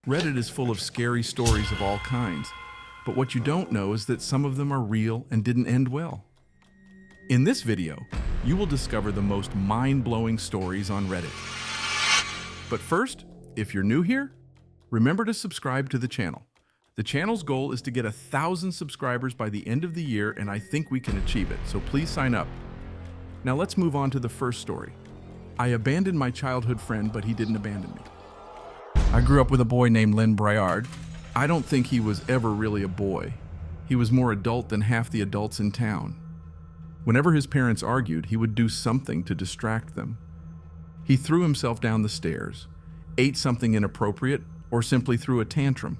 Reddit is full of scary stories of all kinds, but what you don't know is that some of them are real and didn't end well. In this video, you will discover the most mind-blowing stories on Reddit. But first, if you're new here, remember to subscribe to the channel. The channel's goal is to get 1,000 subscribers by the end of the year, and I think we can achieve it, so please sign up. Now let's move on to the first story. I abandoned my childhood friend, but he didn't abandon me. I grew up with a boy named Len Briard. I don't think he was ever really a boy. He was more adult than half the adults in town. Whenever his parents argued, he would do something to distract them. He threw himself down the stairs, ate something inappropriate, or simply threw a tantrum.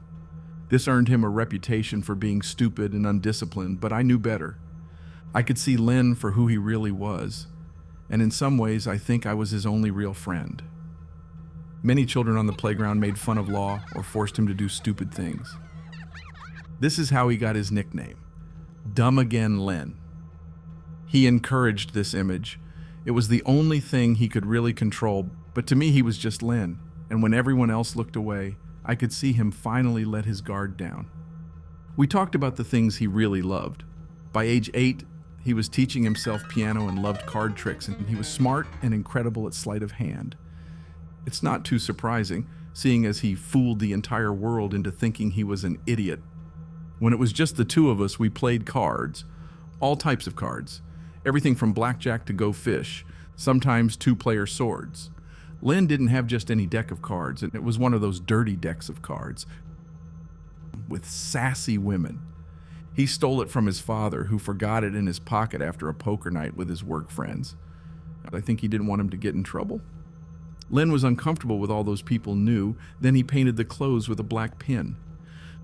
This earned him a reputation for being stupid and undisciplined, but I knew better. I could see Len for who he really was, and in some ways I think I was his only real friend. Many children on the playground made fun of Law or forced him to do stupid things. This is how he got his nickname, Dumb Again Len. He encouraged this image. It was the only thing he could really control, but to me he was just Len, and when everyone else looked away, I could see him finally let his guard down. We talked about the things he really loved. By age 8, he was teaching himself piano and loved card tricks, and he was smart and incredible at sleight of hand. It's not too surprising, seeing as he fooled the entire world into thinking he was an idiot. When it was just the two of us, we played cards, all types of cards, everything from blackjack to go fish, sometimes two-player swords. Len didn't have just any deck of cards, and it was one of those dirty decks of cards with sassy women. He stole it from his father, who forgot it in his pocket after a poker night with his work friends. I think he didn't want him to get in trouble. Len was uncomfortable with all those people knew, then he painted the clothes with a black pen.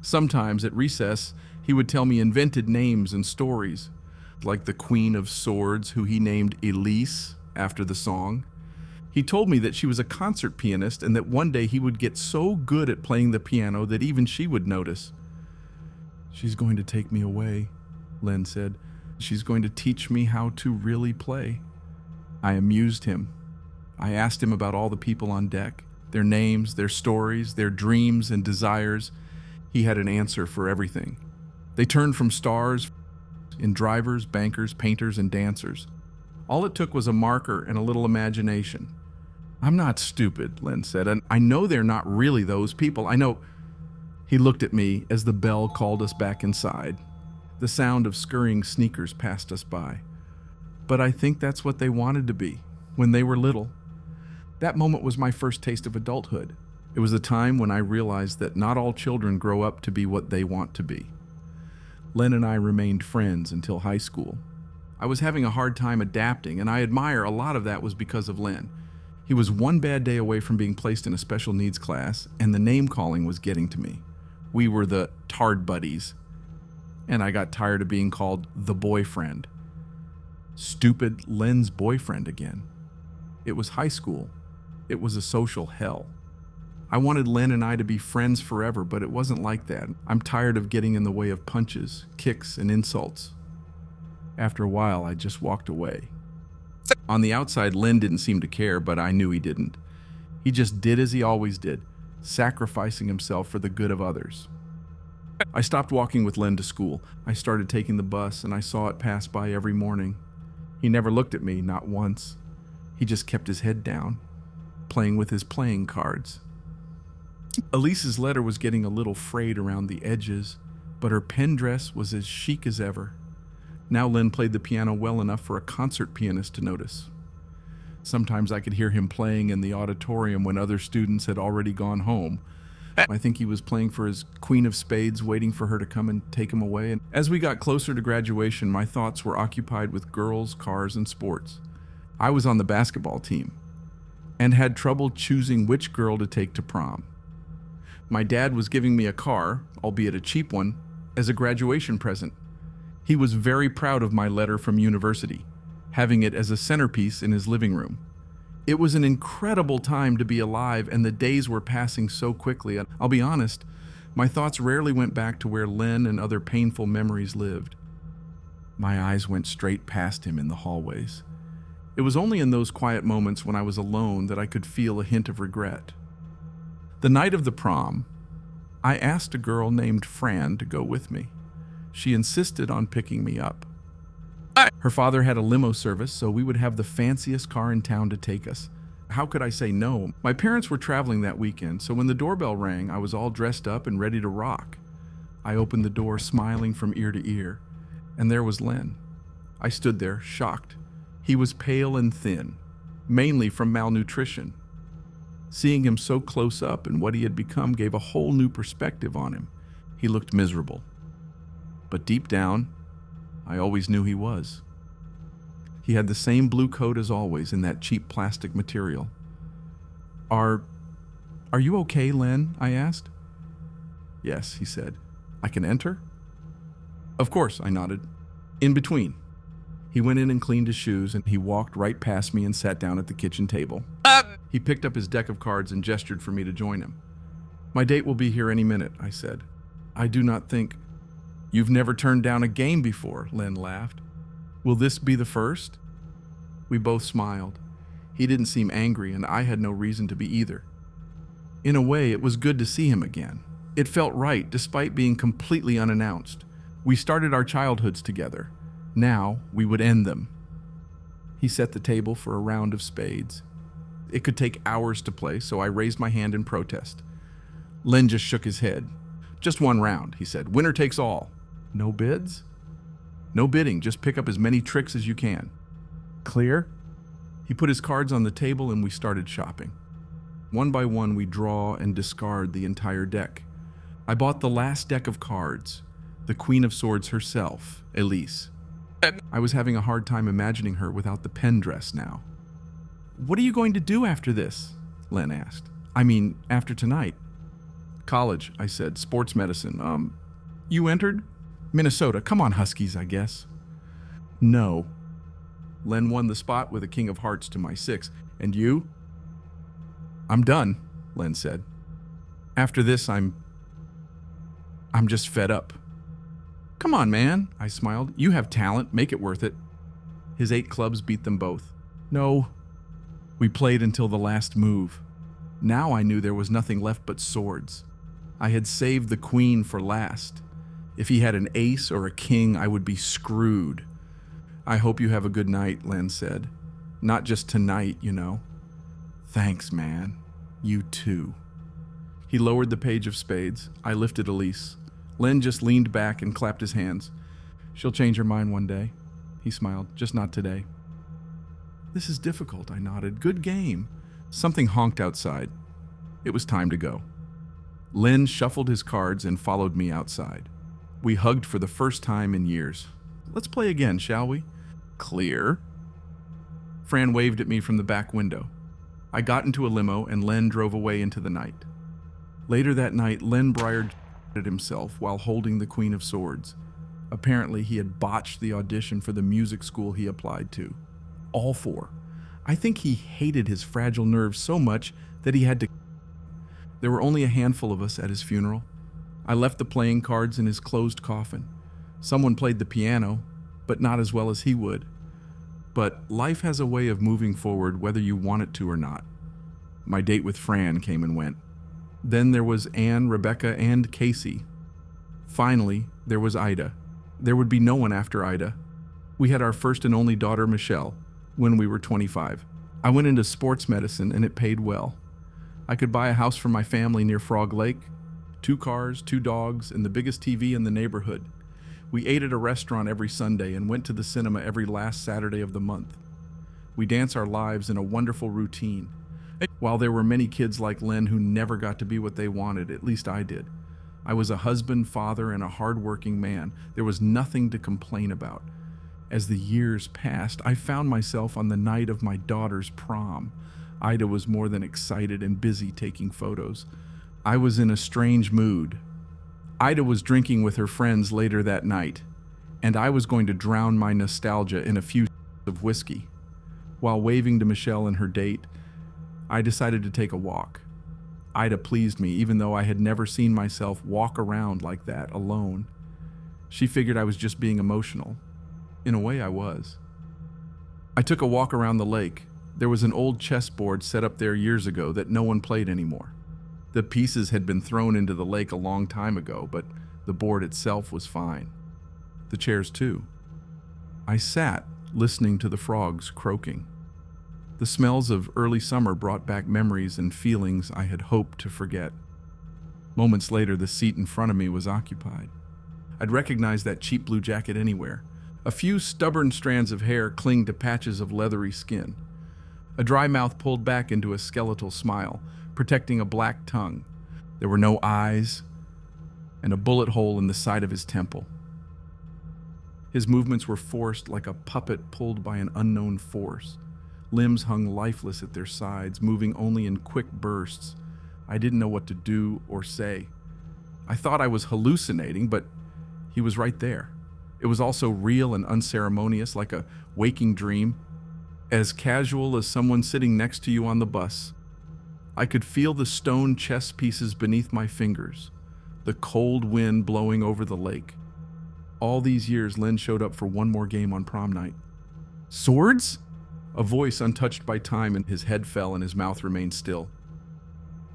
Sometimes at recess, he would tell me invented names and stories, like the Queen of Swords, who he named Elise after the song. He told me that she was a concert pianist and that one day he would get so good at playing the piano that even she would notice. "She's going to take me away," Len said. "She's going to teach me how to really play." I amused him. I asked him about all the people on deck, their names, their stories, their dreams and desires. He had an answer for everything. They turned from stars in drivers, bankers, painters, and dancers. All it took was a marker and a little imagination. "I'm not stupid," Len said, "and I know they're not really those people. I know." He looked at me as the bell called us back inside. The sound of scurrying sneakers passed us by. But I think that's what they wanted to be when they were little. That moment was my first taste of adulthood. It was a time when I realized that not all children grow up to be what they want to be. Len and I remained friends until high school. I was having a hard time adapting, and I admire a lot of that was because of Len. He was one bad day away from being placed in a special needs class, and the name calling was getting to me. We were the Tard Buddies, and I got tired of being called the boyfriend. Stupid Len's boyfriend again. It was high school. It was a social hell. I wanted Len and I to be friends forever, but it wasn't like that. I'm tired of getting in the way of punches, kicks, and insults. After a while, I just walked away. On the outside, Len didn't seem to care, but I knew he didn't. He just did as he always did, sacrificing himself for the good of others. I stopped walking with Len to school. I started taking the bus, and I saw it pass by every morning. He never looked at me, not once. He just kept his head down, playing with his playing cards. Elise's letter was getting a little frayed around the edges, but her pen dress was as chic as ever. Now Len played the piano well enough for a concert pianist to notice. Sometimes I could hear him playing in the auditorium when other students had already gone home. I think he was playing for his Queen of Spades, waiting for her to come and take him away. And as we got closer to graduation, my thoughts were occupied with girls, cars, and sports. I was on the basketball team and had trouble choosing which girl to take to prom. My dad was giving me a car, albeit a cheap one, as a graduation present. He was very proud of my letter from university, having it as a centerpiece in his living room. It was an incredible time to be alive, and the days were passing so quickly. I'll be honest, my thoughts rarely went back to where Len and other painful memories lived. My eyes went straight past him in the hallways. It was only in those quiet moments when I was alone that I could feel a hint of regret. The night of the prom, I asked a girl named Fran to go with me. She insisted on picking me up. Her father had a limo service, so we would have the fanciest car in town to take us. How could I say no? My parents were traveling that weekend, so when the doorbell rang, I was all dressed up and ready to rock. I opened the door, smiling from ear to ear, and there was Len. I stood there, shocked. He was pale and thin, mainly from malnutrition. Seeing him so close up and what he had become gave a whole new perspective on him. He looked miserable. But deep down, I always knew he was. He had the same blue coat as always in that cheap plastic material. Are you okay, Len? I asked. Yes, he said. I can enter? Of course, I nodded. In between. He went in and cleaned his shoes, and he walked right past me and sat down at the kitchen table. He picked up his deck of cards and gestured for me to join him. My date will be here any minute, I said. I do not think... You've never turned down a game before, Len laughed. Will this be the first? We both smiled. He didn't seem angry, and I had no reason to be either. In a way, it was good to see him again. It felt right, despite being completely unannounced. We started our childhoods together. Now, we would end them. He set the table for a round of spades. It could take hours to play, so I raised my hand in protest. Len just shook his head. Just one round, he said. Winner takes all. No bids? No bidding, just pick up as many tricks as you can. Clear? He put his cards on the table and we started shopping. One by one, we draw and discard the entire deck. I bought the last deck of cards, the Queen of Swords herself, Elise. I was having a hard time imagining her without the pen dress now. What are you going to do after this? Len asked. I mean, after tonight. College, I said. Sports medicine. You entered? Minnesota. Come on, Huskies, I guess. No. Len won the spot with a King of Hearts to my 6. And you? I'm done, Len said. After this, I'm just fed up. Come on, man, I smiled. You have talent. Make it worth it. His 8 clubs beat them both. No. We played until the last move. Now I knew there was nothing left but swords. I had saved the queen for last. If he had an ace or a king, I would be screwed. I hope you have a good night, Len said. Not just tonight, you know. Thanks, man. You too. He lowered the page of spades. I lifted Elise. Len just leaned back and clapped his hands. She'll change her mind one day. He smiled. Just not today. This is difficult, I nodded. Good game. Something honked outside. It was time to go. Len shuffled his cards and followed me outside. We hugged for the first time in years. Let's play again, shall we? Clear. Fran waved at me from the back window. I got into a limo and Len drove away into the night. Later that night, Len Breyer at himself while holding the Queen of Swords. Apparently, he had botched the audition for the music school he applied to. All 4. I think he hated his fragile nerves so much that he had to... There were only a handful of us at his funeral. I left the playing cards in his closed coffin. Someone played the piano, but not as well as he would. But life has a way of moving forward whether you want it to or not. My date with Fran came and went. Then there was Anne, Rebecca, and Casey. Finally, there was Ida. There would be no one after Ida. We had our first and only daughter, Michelle, when we were 25. I went into sports medicine and it paid well. I could buy a house for my family near Frog Lake, 2 cars, 2 dogs, and the biggest TV in the neighborhood. We ate at a restaurant every Sunday and went to the cinema every last Saturday of the month. We danced our lives in a wonderful routine. While there were many kids like Len who never got to be what they wanted, at least I did. I was a husband, father, and a hard-working man. There was nothing to complain about. As the years passed, I found myself on the night of my daughter's prom. Ida was more than excited and busy taking photos. I was in a strange mood. Ida was drinking with her friends later that night, and I was going to drown my nostalgia in a few of whiskey. While waving to Michelle and her date, I decided to take a walk. Ida pleased me, even though I had never seen myself walk around like that alone. She figured I was just being emotional. In a way, I was. I took a walk around the lake. There was an old chessboard set up there years ago that no one played anymore. The pieces had been thrown into the lake a long time ago, but the board itself was fine. The chairs too. I sat, listening to the frogs croaking. The smells of early summer brought back memories and feelings I had hoped to forget. Moments later, the seat in front of me was occupied. I'd recognize that cheap blue jacket anywhere. A few stubborn strands of hair clinged to patches of leathery skin. A dry mouth pulled back into a skeletal smile, protecting a black tongue. There were no eyes, and a bullet hole in the side of his temple. His movements were forced like a puppet pulled by an unknown force. Limbs hung lifeless at their sides, moving only in quick bursts. I didn't know what to do or say. I thought I was hallucinating, but he was right there. It was also real and unceremonious, like a waking dream, as casual as someone sitting next to you on the bus. I could feel the stone chess pieces beneath my fingers, the cold wind blowing over the lake. All these years, Len showed up for one more game on prom night. Swords? A voice untouched by time, and his head fell and his mouth remained still.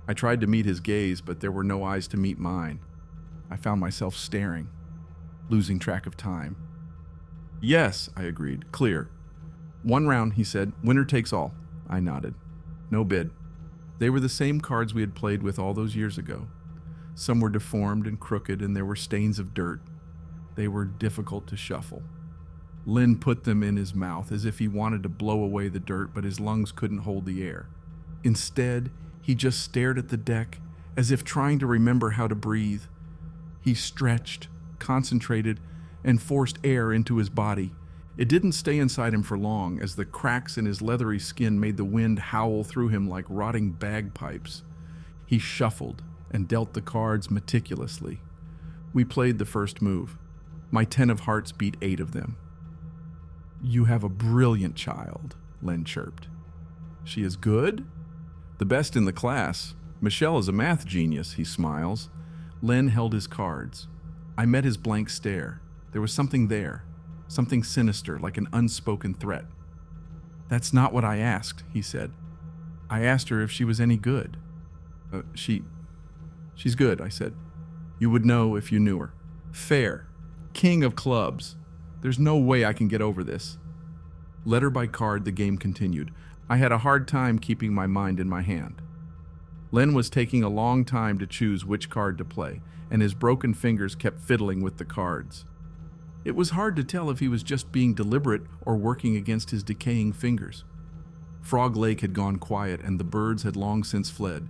I tried to meet his gaze, but there were no eyes to meet mine. I found myself staring, losing track of time. Yes, I agreed. Clear. One round, he said. Winner takes all. I nodded. No bid. They were the same cards we had played with all those years ago. Some were deformed and crooked, and there were stains of dirt. They were difficult to shuffle. Len put them in his mouth as if he wanted to blow away the dirt, but his lungs couldn't hold the air. Instead, he just stared at the deck as if trying to remember how to breathe. He stretched, concentrated, and forced air into his body. It didn't stay inside him for long, as the cracks in his leathery skin made the wind howl through him like rotting bagpipes. He shuffled and dealt the cards meticulously. We played the first move. My 10 of hearts beat 8 of them. You have a brilliant child, Len chirped. She is good? The best in the class. Michelle is a math genius, he smiles. Len held his cards. I met his blank stare. There was something there, something sinister, like an unspoken threat. That's not what I asked, he said. I asked her if she was any good. She's good, I said. You would know if you knew her. Fair. King of clubs. There's no way I can get over this. Letter by card, the game continued. I had a hard time keeping my mind in my hand. Len was taking a long time to choose which card to play, and his broken fingers kept fiddling with the cards. It was hard to tell if he was just being deliberate or working against his decaying fingers. Frog Lake had gone quiet, and the birds had long since fled.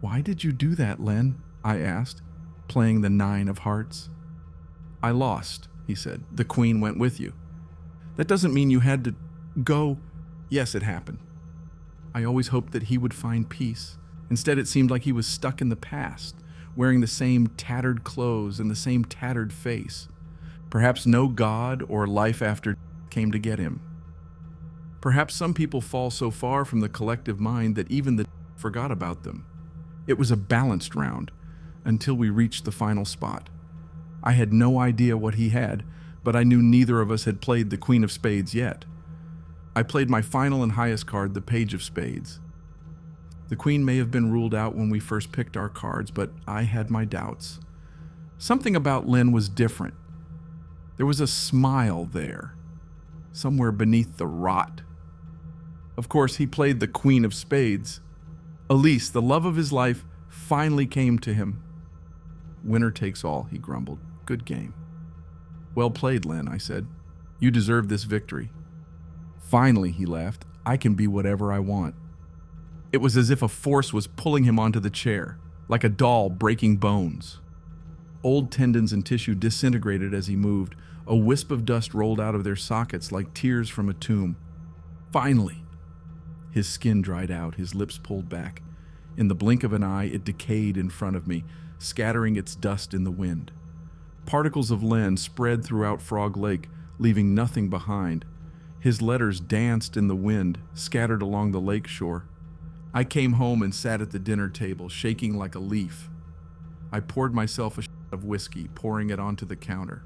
Why did you do that, Len? I asked, playing the 9 of hearts. I lost, he said. The queen went with you. That doesn't mean you had to go. Yes, it happened. I always hoped that he would find peace. Instead, it seemed like he was stuck in the past, wearing the same tattered clothes and the same tattered face. Perhaps no God or life after came to get him. Perhaps some people fall so far from the collective mind that even the forgot about them. It was a balanced round until we reached the final spot. I had no idea what he had, but I knew neither of us had played the Queen of Spades yet. I played my final and highest card, the Page of Spades. The Queen may have been ruled out when we first picked our cards, but I had my doubts. Something about Len was different. There was a smile there, somewhere beneath the rot. Of course, he played the Queen of Spades. Elise, the love of his life, finally came to him. Winner takes all, he grumbled. Good game. Well played, Len, I said. You deserve this victory. Finally, he laughed, I can be whatever I want. It was as if a force was pulling him onto the chair, like a doll breaking bones. Old tendons and tissue disintegrated as he moved. A wisp of dust rolled out of their sockets like tears from a tomb. Finally! His skin dried out, his lips pulled back. In the blink of an eye, it decayed in front of me, scattering its dust in the wind. Particles of Len spread throughout Frog Lake, leaving nothing behind. His letters danced in the wind, scattered along the lake shore. I came home and sat at the dinner table, shaking like a leaf. I poured myself a shot of whiskey, pouring it onto the counter.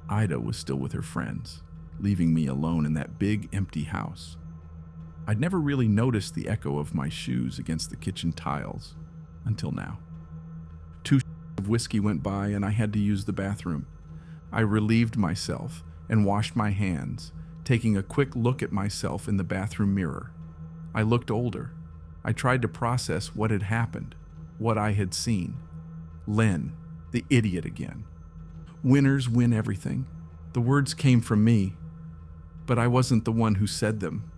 Ida was still with her friends, leaving me alone in that big, empty house. I'd never really noticed the echo of my shoes against the kitchen tiles until now. 2 of whiskey went by and I had to use the bathroom. I relieved myself and washed my hands, taking a quick look at myself in the bathroom mirror. I looked older. I tried to process what had happened, what I had seen. Len, the idiot again. Winners win everything. The words came from me, but I wasn't the one who said them.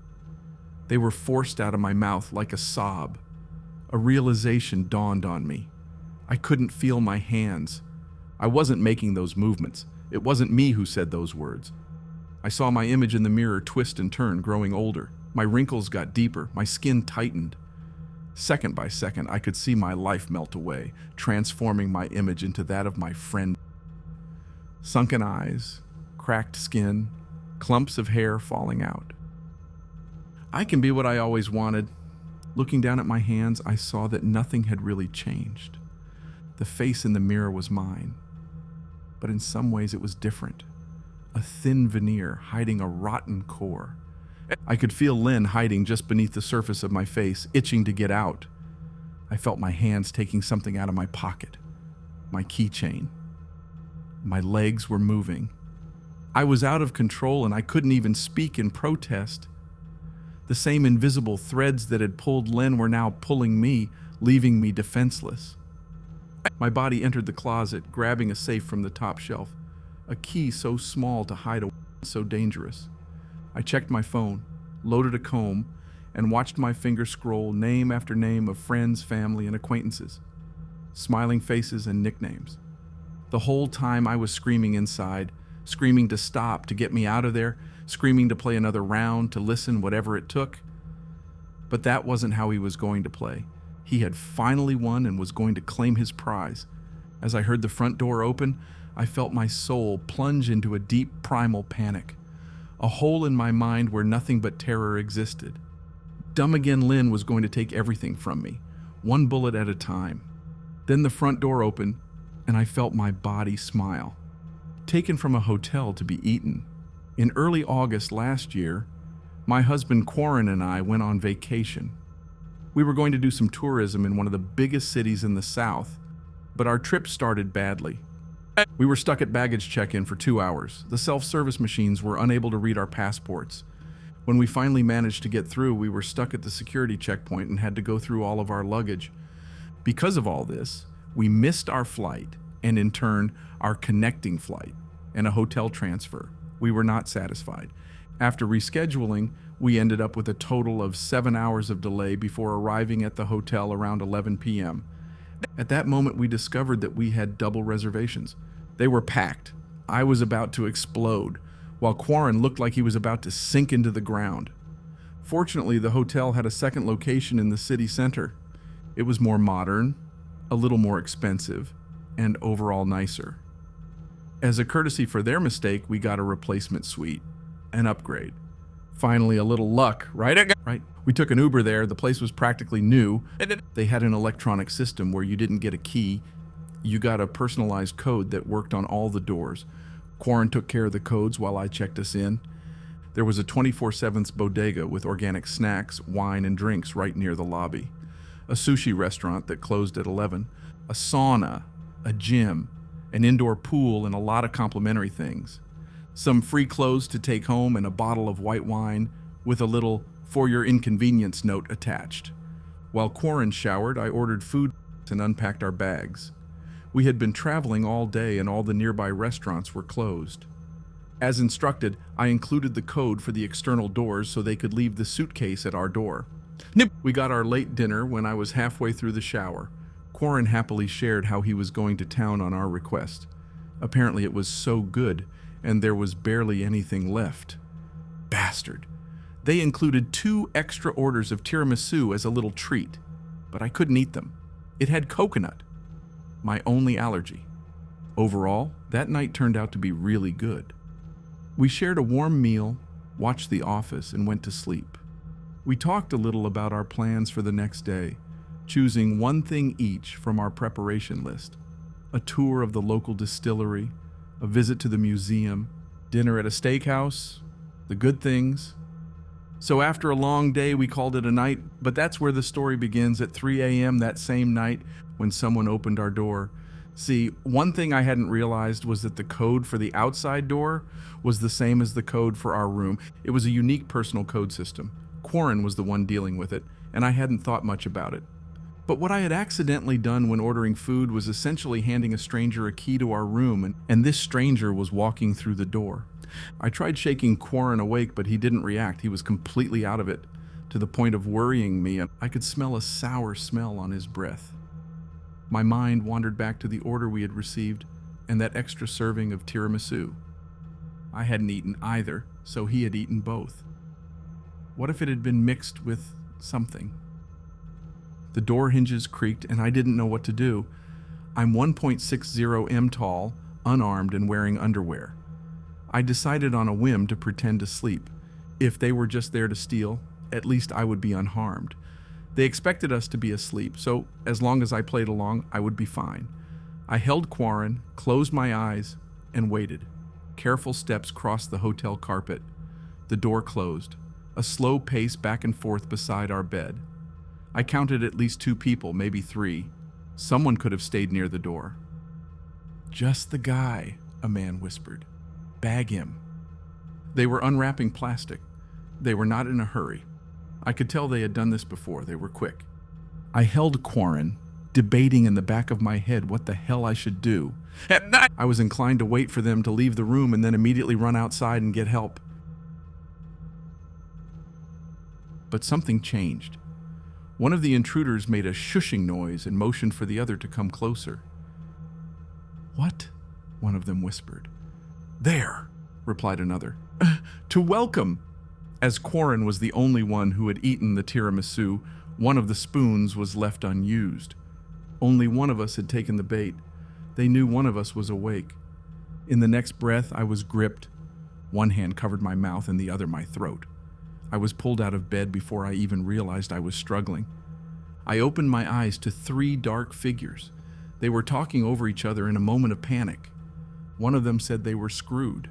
They were forced out of my mouth like a sob. A realization dawned on me. I couldn't feel my hands. I wasn't making those movements. It wasn't me who said those words. I saw my image in the mirror twist and turn, growing older. My wrinkles got deeper, my skin tightened. Second by second, I could see my life melt away, transforming my image into that of my friend. Sunken eyes, cracked skin, clumps of hair falling out. I can be what I always wanted. Looking down at my hands, I saw that nothing had really changed. The face in the mirror was mine, but in some ways it was different. A thin veneer hiding a rotten core. I could feel Len hiding just beneath the surface of my face, itching to get out. I felt my hands taking something out of my pocket. My keychain. My legs were moving. I was out of control and I couldn't even speak in protest. The same invisible threads that had pulled Len were now pulling me, leaving me defenseless. My body entered the closet, grabbing a safe from the top shelf. A key so small to hide a so dangerous. I checked my phone, loaded a comb, and watched my fingers scroll name after name of friends, family, and acquaintances. Smiling faces and nicknames. The whole time I was screaming inside, screaming to stop, to get me out of there, screaming to play another round, to listen, whatever it took. But that wasn't how he was going to play. He had finally won and was going to claim his prize. As I heard the front door open, I felt my soul plunge into a deep primal panic. A hole in my mind where nothing but terror existed. Dumb again Len was going to take everything from me, one bullet at a time. Then the front door opened, and I felt my body smile. Taken from a hotel to be eaten. In early August last year, my husband Quarren and I went on vacation. We were going to do some tourism in one of the biggest cities in the South, but our trip started badly. We were stuck at baggage check-in for 2 hours. The self-service machines were unable to read our passports. When we finally managed to get through, we were stuck at the security checkpoint and had to go through all of our luggage. Because of all this, we missed our flight, and in turn, our connecting flight and a hotel transfer. We were not satisfied. After rescheduling, we ended up with a total of 7 hours of delay before arriving at the hotel around 11 p.m. At that moment, we discovered that we had double reservations. They were packed. I was about to explode, while Quarren looked like he was about to sink into the ground. Fortunately, the hotel had a second location in the city center. It was more modern, a little more expensive, and overall nicer. As a courtesy for their mistake, we got a replacement suite, an upgrade. Finally, a little luck, right? We took an Uber there. The place was practically new. They had an electronic system where you didn't get a key. You got a personalized code that worked on all the doors. Quarren took care of the codes while I checked us in. There was a 24/7 bodega with organic snacks, wine, and drinks right near the lobby. A sushi restaurant that closed at 11. A sauna, a gym, an indoor pool, and a lot of complimentary things. Some free clothes to take home and a bottle of white wine with a little "for your inconvenience" note attached. While Quarren showered, I ordered food and unpacked our bags. We had been traveling all day and all the nearby restaurants were closed. As instructed, I included the code for the external doors so they could leave the suitcase at our door. We got our late dinner when I was halfway through the shower. Quarren happily shared how he was going to town on our request. Apparently it was so good, and there was barely anything left. Bastard. They included 2 extra orders of tiramisu as a little treat, but I couldn't eat them. It had coconut, my only allergy. Overall, that night turned out to be really good. We shared a warm meal, watched The Office, and went to sleep. We talked a little about our plans for the next day, choosing one thing each from our preparation list. A tour of the local distillery, a visit to the museum, dinner at a steakhouse, the good things, So after a long day, we called it a night, but that's where the story begins at 3 a.m. that same night when someone opened our door. See, one thing I hadn't realized was that the code for the outside door was the same as the code for our room. It was a unique personal code system. Quarren was the one dealing with it, and I hadn't thought much about it. But what I had accidentally done when ordering food was essentially handing a stranger a key to our room, and this stranger was walking through the door. I tried shaking Quarren awake, but he didn't react. He was completely out of it, to the point of worrying me, and I could smell a sour smell on his breath. My mind wandered back to the order we had received and that extra serving of tiramisu. I hadn't eaten either, so he had eaten both. What if it had been mixed with something? The door hinges creaked, and I didn't know what to do. I'm 1.60 m tall, unarmed, and wearing underwear. I decided on a whim to pretend to sleep. If they were just there to steal, at least I would be unharmed. They expected us to be asleep, so as long as I played along, I would be fine. I held Quarren, closed my eyes, and waited. Careful steps crossed the hotel carpet. The door closed. A slow pace back and forth beside our bed. I counted at least 2 people, maybe 3. Someone could have stayed near the door. "Just the guy," a man whispered. "Bag him." They were unwrapping plastic. They were not in a hurry. I could tell they had done this before. They were quick. I held Quarren, debating in the back of my head what the hell I should do. I was inclined to wait for them to leave the room and then immediately run outside and get help. But something changed. One of the intruders made a shushing noise and motioned for the other to come closer. "What?" one of them whispered. "There," replied another. "To welcome." As Quarren was the only one who had eaten the tiramisu, one of the spoons was left unused. Only one of us had taken the bait. They knew one of us was awake. In the next breath, I was gripped. One hand covered my mouth and the other my throat. I was pulled out of bed before I even realized I was struggling. I opened my eyes to 3 dark figures. They were talking over each other in a moment of panic. One of them said they were screwed,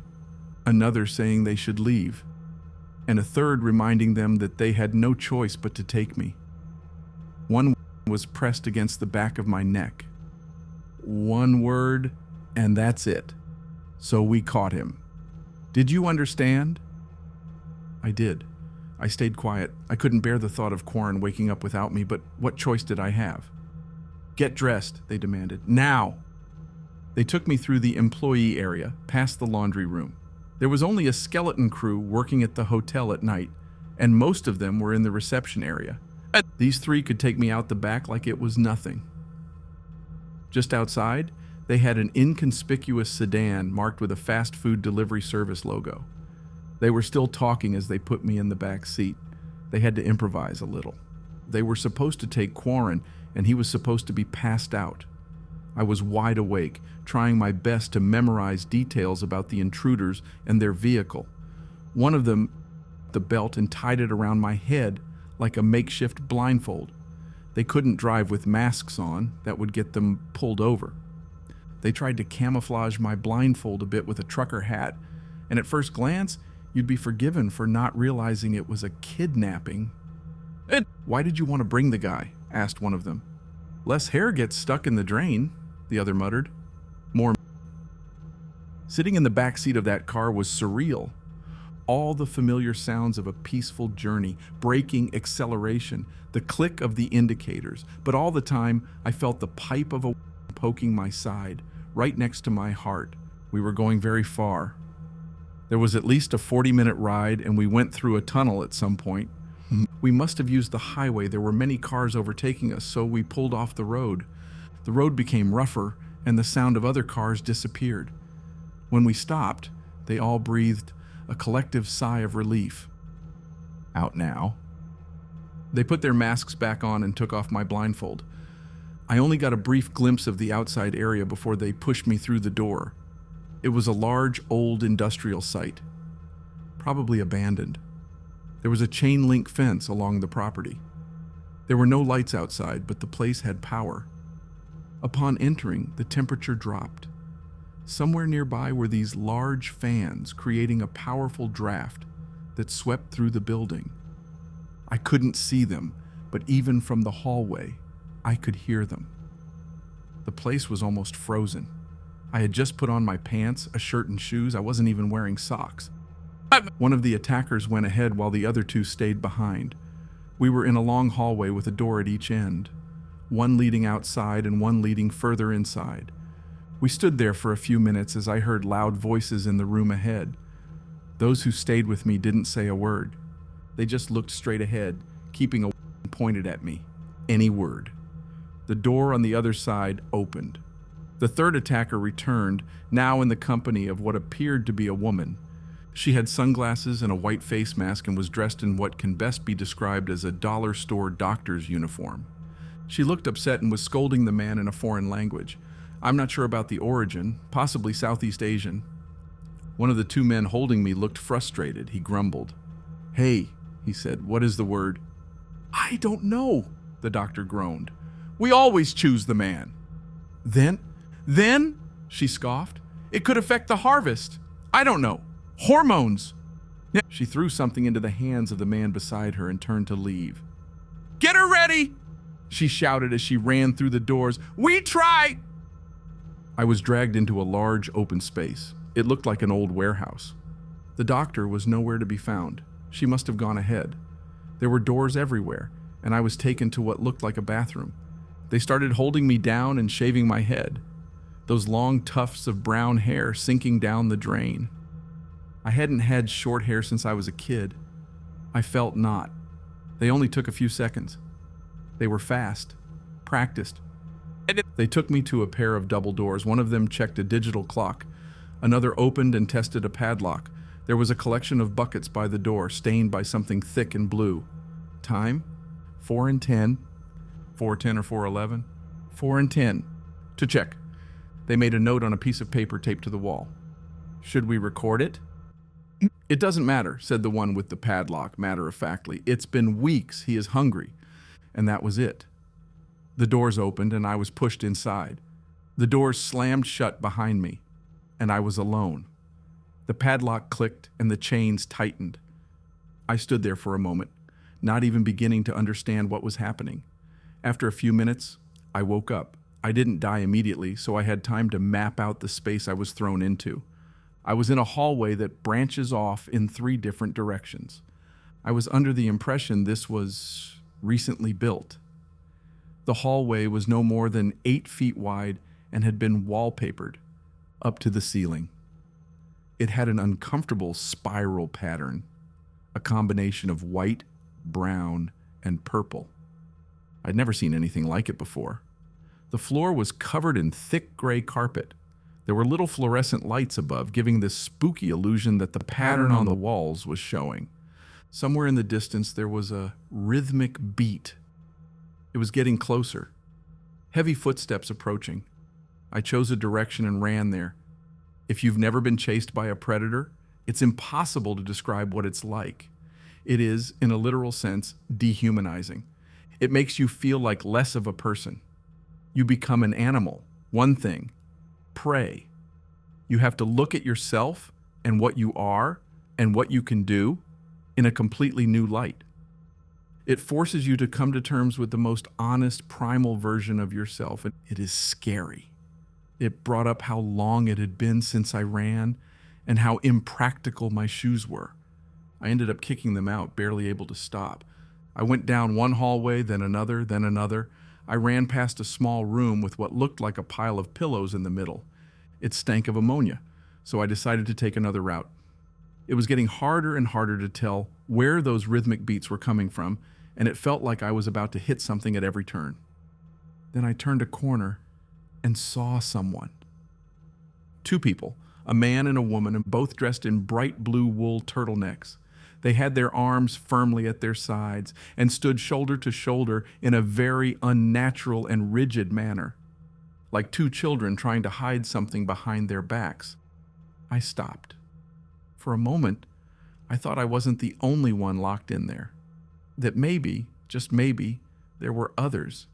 another saying they should leave, and a third reminding them that they had no choice but to take me. One was pressed against the back of my neck. One word, and that's it. So we caught him. Did you understand? I did. I stayed quiet. I couldn't bear the thought of Quarren waking up without me, but what choice did I have? "Get dressed," they demanded. "Now!" They took me through the employee area, past the laundry room. There was only a skeleton crew working at the hotel at night, and most of them were in the reception area. These 3 could take me out the back like it was nothing. Just outside, they had an inconspicuous sedan marked with a fast food delivery service logo. They were still talking as they put me in the back seat. They had to improvise a little. They were supposed to take Quarren, and he was supposed to be passed out. I was wide awake, trying my best to memorize details about the intruders and their vehicle. One of them the belt and tied it around my head like a makeshift blindfold. They couldn't drive with masks on. That would get them pulled over. They tried to camouflage my blindfold a bit with a trucker hat, and at first glance, you'd be forgiven for not realizing it was a kidnapping. "Why did you want to bring the guy?" asked one of them. "Less hair gets stuck in the drain," the other muttered. More. Sitting in the back seat of that car was surreal. All the familiar sounds of a peaceful journey, braking, acceleration, the click of the indicators, but all the time I felt the pipe of a poking my side, right next to my heart. We were going very far. There was at least a 40-minute ride, and we went through a tunnel at some point. We must have used the highway. There were many cars overtaking us, so we pulled off the road. The road became rougher, and the sound of other cars disappeared. When we stopped, they all breathed a collective sigh of relief. Out now. They put their masks back on and took off my blindfold. I only got a brief glimpse of the outside area before they pushed me through the door. It was a large, old industrial site, probably abandoned. There was a chain-link fence along the property. There were no lights outside, but the place had power. Upon entering, the temperature dropped. Somewhere nearby were these large fans creating a powerful draft that swept through the building. I couldn't see them, but even from the hallway, I could hear them. The place was almost frozen. I had just put on my pants, a shirt, and shoes. I wasn't even wearing socks. One of the attackers went ahead while the other two stayed behind. We were in a long hallway with a door at each end, one leading outside and one leading further inside. We stood there for a few minutes as I heard loud voices in the room ahead. Those who stayed with me didn't say a word. They just looked straight ahead, keeping a pointed at me. Any word. The door on the other side opened. The third attacker returned, now in the company of what appeared to be a woman. She had sunglasses and a white face mask and was dressed in what can best be described as a dollar store doctor's uniform. She looked upset and was scolding the man in a foreign language. I'm not sure about the origin, possibly Southeast Asian. One of the two men holding me looked frustrated. He grumbled. "Hey," he said, "what is the word?" "I don't know," the doctor groaned. "We always choose the man." Then, she scoffed, "it could affect the harvest. I don't know. Hormones." She threw something into the hands of the man beside her and turned to leave. "Get her ready," she shouted as she ran through the doors. "We try." I was dragged into a large open space. It looked like an old warehouse. The doctor was nowhere to be found. She must have gone ahead. There were doors everywhere, and I was taken to what looked like a bathroom. They started holding me down and shaving my head, those long tufts of brown hair sinking down the drain. I hadn't had short hair since I was a kid. I felt not. They only took a few seconds. They were fast, practiced. They took me to a pair of double doors. One of them checked a digital clock. Another opened and tested a padlock. There was a collection of buckets by the door, stained by something thick and blue. Time? 4 and 10. 4:10 or 4:11? 4 and 10. To check. They made a note on a piece of paper taped to the wall. Should we record it? It doesn't matter, said the one with the padlock, matter-of-factly. It's been weeks. He is hungry. And that was it. The doors opened and I was pushed inside. The doors slammed shut behind me, and I was alone. The padlock clicked and the chains tightened. I stood there for a moment, not even beginning to understand what was happening. After a few minutes, I woke up. I didn't die immediately, so I had time to map out the space I was thrown into. I was in a hallway that branches off in 3 different directions. I was under the impression this was recently built. The hallway was no more than 8 feet wide and had been wallpapered up to the ceiling. It had an uncomfortable spiral pattern, a combination of white, brown, and purple. I'd never seen anything like it before. The floor was covered in thick gray carpet. There were little fluorescent lights above, giving this spooky illusion that the pattern on the walls was showing. Somewhere in the distance, there was a rhythmic beat. It was getting closer. Heavy footsteps approaching. I chose a direction and ran there. If you've never been chased by a predator, it's impossible to describe what it's like. It is, in a literal sense, dehumanizing. It makes you feel like less of a person. You become an animal, one thing, prey. You have to look at yourself and what you are and what you can do in a completely new light. It forces you to come to terms with the most honest, primal version of yourself, and it is scary. It brought up how long it had been since I ran and how impractical my shoes were. I ended up kicking them out, barely able to stop. I went down one hallway, then another, then another. I ran past a small room with what looked like a pile of pillows in the middle. It stank of ammonia, so I decided to take another route. It was getting harder and harder to tell where those rhythmic beats were coming from, and it felt like I was about to hit something at every turn. Then I turned a corner and saw someone. 2 people, a man and a woman, and both dressed in bright blue wool turtlenecks. They had their arms firmly at their sides and stood shoulder to shoulder in a very unnatural and rigid manner, like 2 children trying to hide something behind their backs. I stopped. For a moment, I thought I wasn't the only one locked in there. That maybe, just maybe, there were others.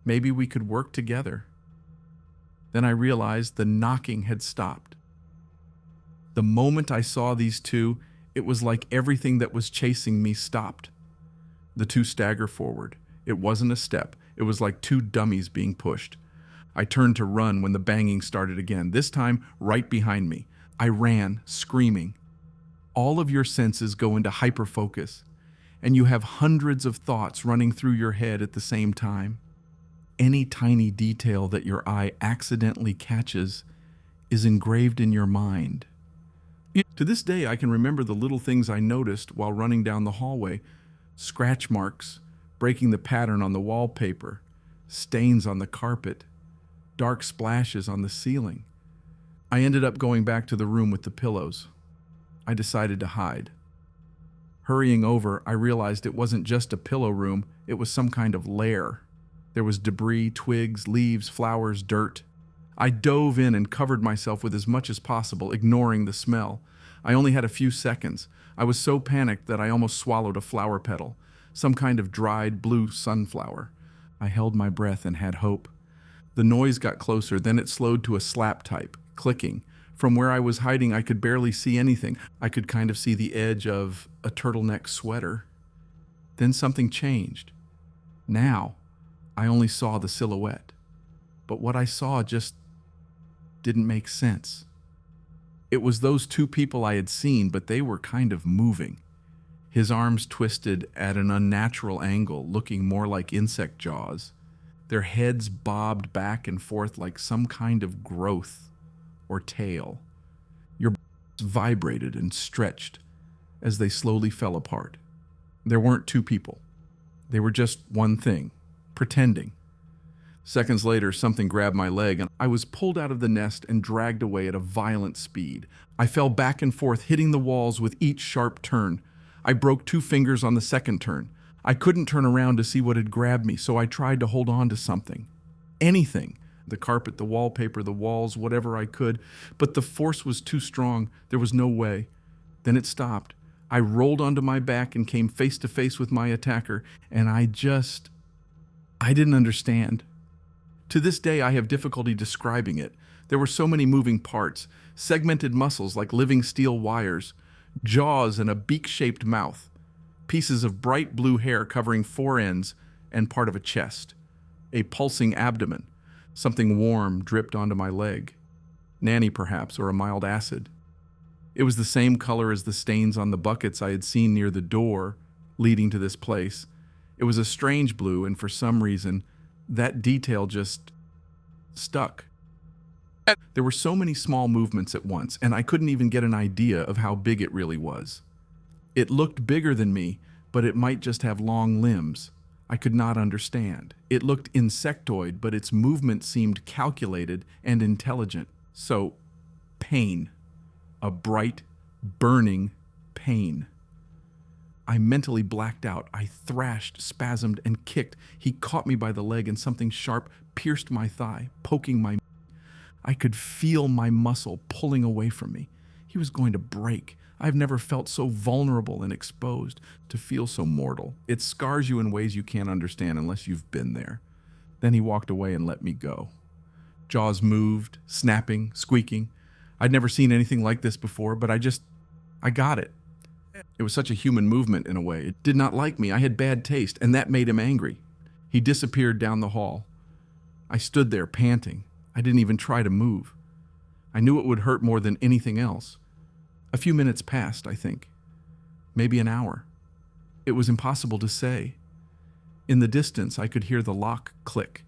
Maybe we could work together. Then I realized the knocking had stopped. The moment I saw these 2, it was like everything that was chasing me stopped. The two stagger forward. It wasn't a step. It was like two dummies being pushed. I turned to run when the banging started again, this time right behind me. I ran, screaming. All of your senses go into hyperfocus, and you have hundreds of thoughts running through your head at the same time. Any tiny detail that your eye accidentally catches is engraved in your mind. To this day, I can remember the little things I noticed while running down the hallway. Scratch marks, breaking the pattern on the wallpaper, stains on the carpet, dark splashes on the ceiling. I ended up going back to the room with the pillows. I decided to hide. Hurrying over, I realized it wasn't just a pillow room, it was some kind of lair. There was debris, twigs, leaves, flowers, dirt. I dove in and covered myself with as much as possible, ignoring the smell. I only had a few seconds. I was so panicked that I almost swallowed a flower petal, some kind of dried blue sunflower. I held my breath and had hope. The noise got closer, then it slowed to a slap type, clicking. From where I was hiding, I could barely see anything. I could kind of see the edge of a turtleneck sweater. Then something changed. Now, I only saw the silhouette. But what I saw just didn't make sense. It was those two people I had seen, but they were kind of moving. His arms twisted at an unnatural angle, looking more like insect jaws. Their heads bobbed back and forth like some kind of growth or tail. Your vibrated and stretched as they slowly fell apart. There weren't two people. They were just one thing, pretending. Seconds later, something grabbed my leg and I was pulled out of the nest and dragged away at a violent speed. I fell back and forth, hitting the walls with each sharp turn. I broke 2 fingers on the second turn. I couldn't turn around to see what had grabbed me, so I tried to hold on to something. Anything. The carpet, the wallpaper, the walls, whatever I could. But the force was too strong. There was no way. Then it stopped. I rolled onto my back and came face to face with my attacker, and I didn't understand. To this day, I have difficulty describing it. There were so many moving parts, segmented muscles like living steel wires, jaws and a beak-shaped mouth, pieces of bright blue hair covering 4 ends and part of a chest, a pulsing abdomen, something warm dripped onto my leg, Nanny perhaps, or a mild acid. It was the same color as the stains on the buckets I had seen near the door leading to this place. It was a strange blue, and for some reason, that detail just stuck. There were so many small movements at once, and I couldn't even get an idea of how big it really was. It looked bigger than me, but it might just have long limbs. I could not understand. It looked insectoid, but its movement seemed calculated and intelligent. So, pain. A bright, burning pain. I mentally blacked out. I thrashed, spasmed, and kicked. He caught me by the leg and something sharp pierced my thigh, poking my... I could feel my muscle pulling away from me. He was going to break. I've never felt so vulnerable and exposed, to feel so mortal. It scars you in ways you can't understand unless you've been there. Then he walked away and let me go. Jaws moved, snapping, squeaking. I'd never seen anything like this before, but I got it. It was such a human movement in a way. It did not like me. I had bad taste, and that made him angry. He disappeared down the hall. I stood there panting. I didn't even try to move. I knew it would hurt more than anything else. A few minutes passed, I think. Maybe an hour. It was impossible to say. In the distance, I could hear the lock click.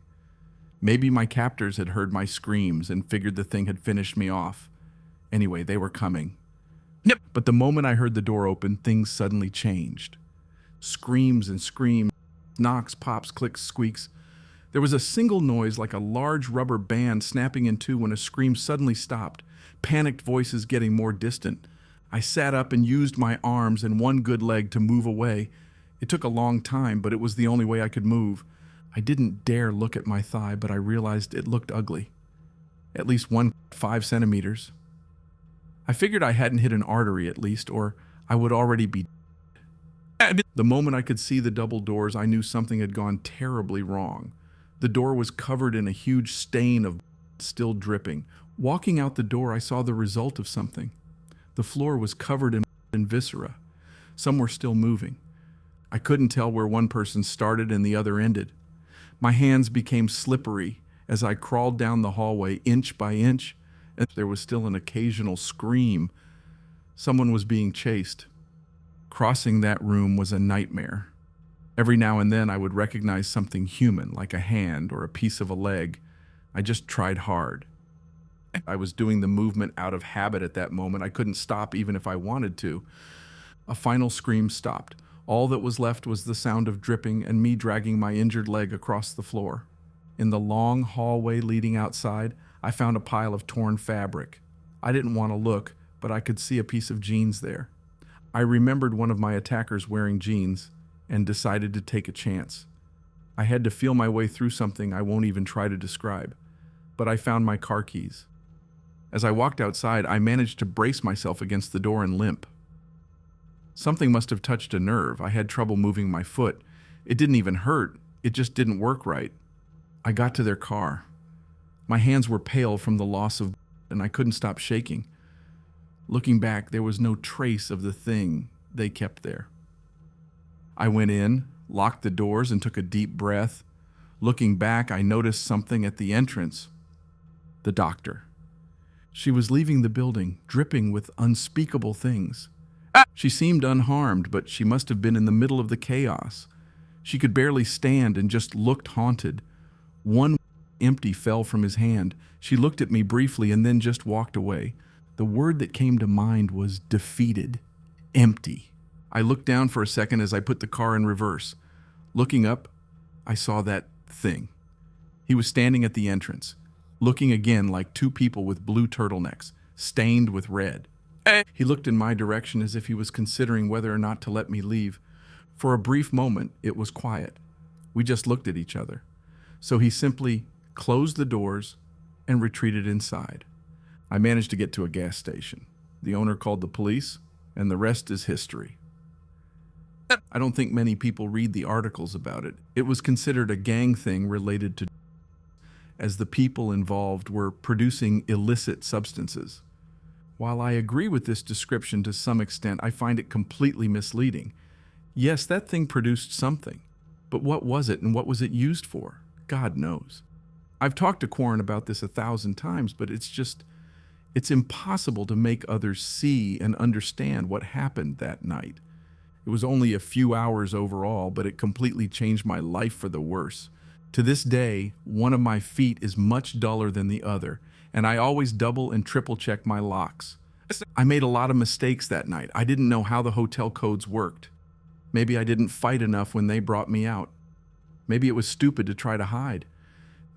Maybe my captors had heard my screams and figured the thing had finished me off. Anyway, they were coming. Yep. But the moment I heard the door open, things suddenly changed. Screams and screams, knocks, pops, clicks, squeaks. There was a single noise like a large rubber band snapping in two when a scream suddenly stopped, panicked voices getting more distant. I sat up and used my arms and one good leg to move away. It took a long time, but it was the only way I could move. I didn't dare look at my thigh, but I realized it looked ugly. At least 5 centimeters. I figured I hadn't hit an artery at least, or I would already be dead. The moment I could see the double doors, I knew something had gone terribly wrong. The door was covered in a huge stain of still dripping. Walking out the door, I saw the result of something. The floor was covered in viscera. Some were still moving. I couldn't tell where one person started and the other ended. My hands became slippery as I crawled down the hallway inch by inch, and there was still an occasional scream. Someone was being chased. Crossing that room was a nightmare. Every now and then I would recognize something human, like a hand or a piece of a leg. I just tried hard. I was doing the movement out of habit at that moment. I couldn't stop even if I wanted to. A final scream stopped. All that was left was the sound of dripping and me dragging my injured leg across the floor. In the long hallway leading outside, I found a pile of torn fabric. I didn't want to look, but I could see a piece of jeans there. I remembered one of my attackers wearing jeans and decided to take a chance. I had to feel my way through something I won't even try to describe, but I found my car keys. As I walked outside, I managed to brace myself against the door and limp. Something must have touched a nerve. I had trouble moving my foot. It didn't even hurt. It just didn't work right. I got to their car. My hands were pale from the loss of blood, and I couldn't stop shaking. Looking back, there was no trace of the thing they kept there. I went in, locked the doors, and took a deep breath. Looking back, I noticed something at the entrance. The doctor. She was leaving the building, dripping with unspeakable things. She seemed unharmed, but she must have been in the middle of the chaos. She could barely stand and just looked haunted. One empty fell from his hand. She looked at me briefly and then just walked away. The word that came to mind was defeated, empty. I looked down for a second as I put the car in reverse. Looking up, I saw that thing. He was standing at the entrance, looking again like two people with blue turtlenecks, stained with red. He looked in my direction as if he was considering whether or not to let me leave. For a brief moment, it was quiet. We just looked at each other. So he simply closed the doors and retreated inside. I managed to get to a gas station. The owner called the police, and the rest is history. I don't think many people read the articles about it. It was considered a gang thing related to, as the people involved were producing illicit substances. While I agree with this description to some extent, I find it completely misleading. Yes, that thing produced something, but what was it and what was it used for? God knows. I've talked to Quarren about this 1,000 times, but it's impossible to make others see and understand what happened that night. It was only a few hours overall, but it completely changed my life for the worse. To this day, one of my feet is much duller than the other, and I always double and triple check my locks. I made a lot of mistakes that night. I didn't know how the hotel codes worked. Maybe I didn't fight enough when they brought me out. Maybe it was stupid to try to hide.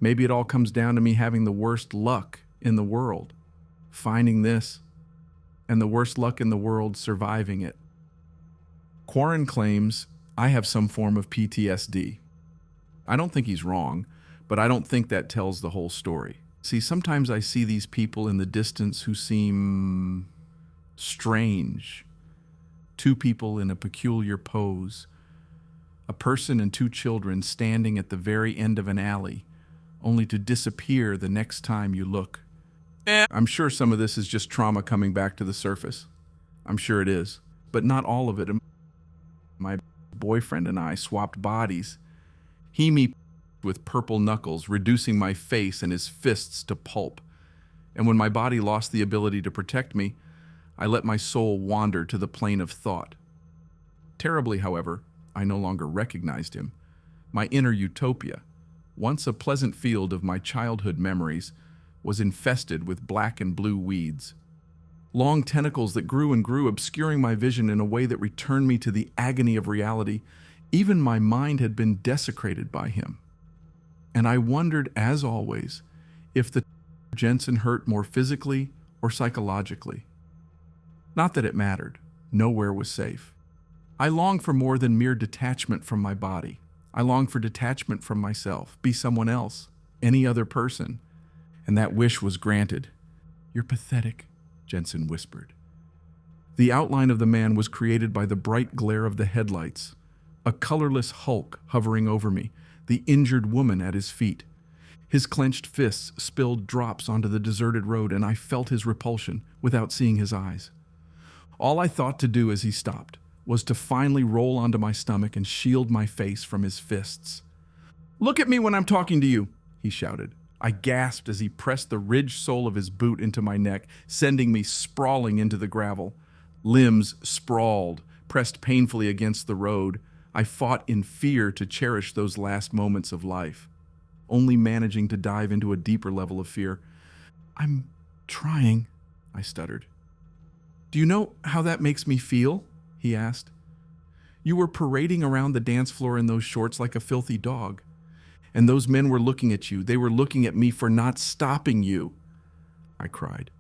Maybe it all comes down to me having the worst luck in the world, finding this, and the worst luck in the world surviving it. Quarren claims I have some form of PTSD. I don't think he's wrong, but I don't think that tells the whole story. See, sometimes I see these people in the distance who seem strange. Two people in a peculiar pose. A person and two children standing at the very end of an alley, only to disappear the next time you look. I'm sure some of this is just trauma coming back to the surface. I'm sure it is, but not all of it. My boyfriend and I swapped bodies. Me with purple knuckles, reducing my face and his fists to pulp. And when my body lost the ability to protect me, I let my soul wander to the plane of thought. Terribly, however, I no longer recognized him. My inner utopia, once a pleasant field of my childhood memories, was infested with black and blue weeds. Long tentacles that grew and grew, obscuring my vision in a way that returned me to the agony of reality. Even my mind had been desecrated by him. And I wondered, as always, if the Jensen hurt more physically or psychologically. Not that it mattered. Nowhere was safe. I longed for more than mere detachment from my body. I longed for detachment from myself, be someone else, any other person. And that wish was granted. "You're pathetic," Jensen whispered. The outline of the man was created by the bright glare of the headlights. A colorless hulk hovering over me, the injured woman at his feet. His clenched fists spilled drops onto the deserted road, and I felt his repulsion without seeing his eyes. All I thought to do as he stopped was to finally roll onto my stomach and shield my face from his fists. "Look at me when I'm talking to you," he shouted. I gasped as he pressed the ridged sole of his boot into my neck, sending me sprawling into the gravel. Limbs sprawled, pressed painfully against the road. I fought in fear to cherish those last moments of life, only managing to dive into a deeper level of fear. "I'm trying," I stuttered. "Do you know how that makes me feel?" he asked. "You were parading around the dance floor in those shorts like a filthy dog. And those men were looking at you. They were looking at me for not stopping you," I cried.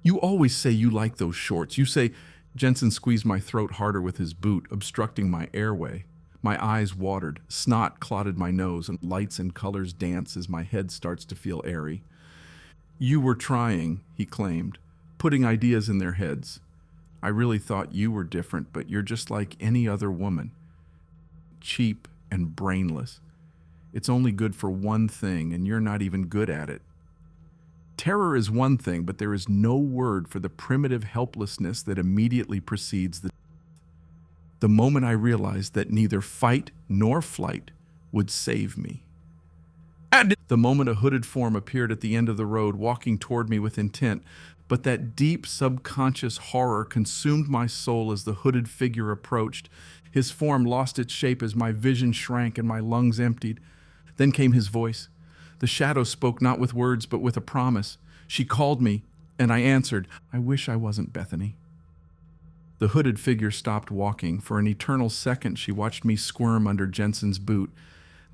"You always say you like those shorts. You say—" Jensen squeezed my throat harder with his boot, obstructing my airway. My eyes watered, snot clotted my nose, and lights and colors dance as my head starts to feel airy. "You were trying," he claimed, "putting ideas in their heads. I really thought you were different, but you're just like any other woman. Cheap and brainless. It's only good for one thing, and you're not even good at it. Terror is one thing, but there is no word for the primitive helplessness that immediately precedes the moment I realized that neither fight nor flight would save me. And the moment a hooded form appeared at the end of the road, walking toward me with intent, but that deep subconscious horror consumed my soul as the hooded figure approached. His form lost its shape as my vision shrank and my lungs emptied. Then came his voice. The shadow spoke not with words, but with a promise. She called me, and I answered. I wish I wasn't Bethany. The hooded figure stopped walking. For an eternal second, she watched me squirm under Jensen's boot.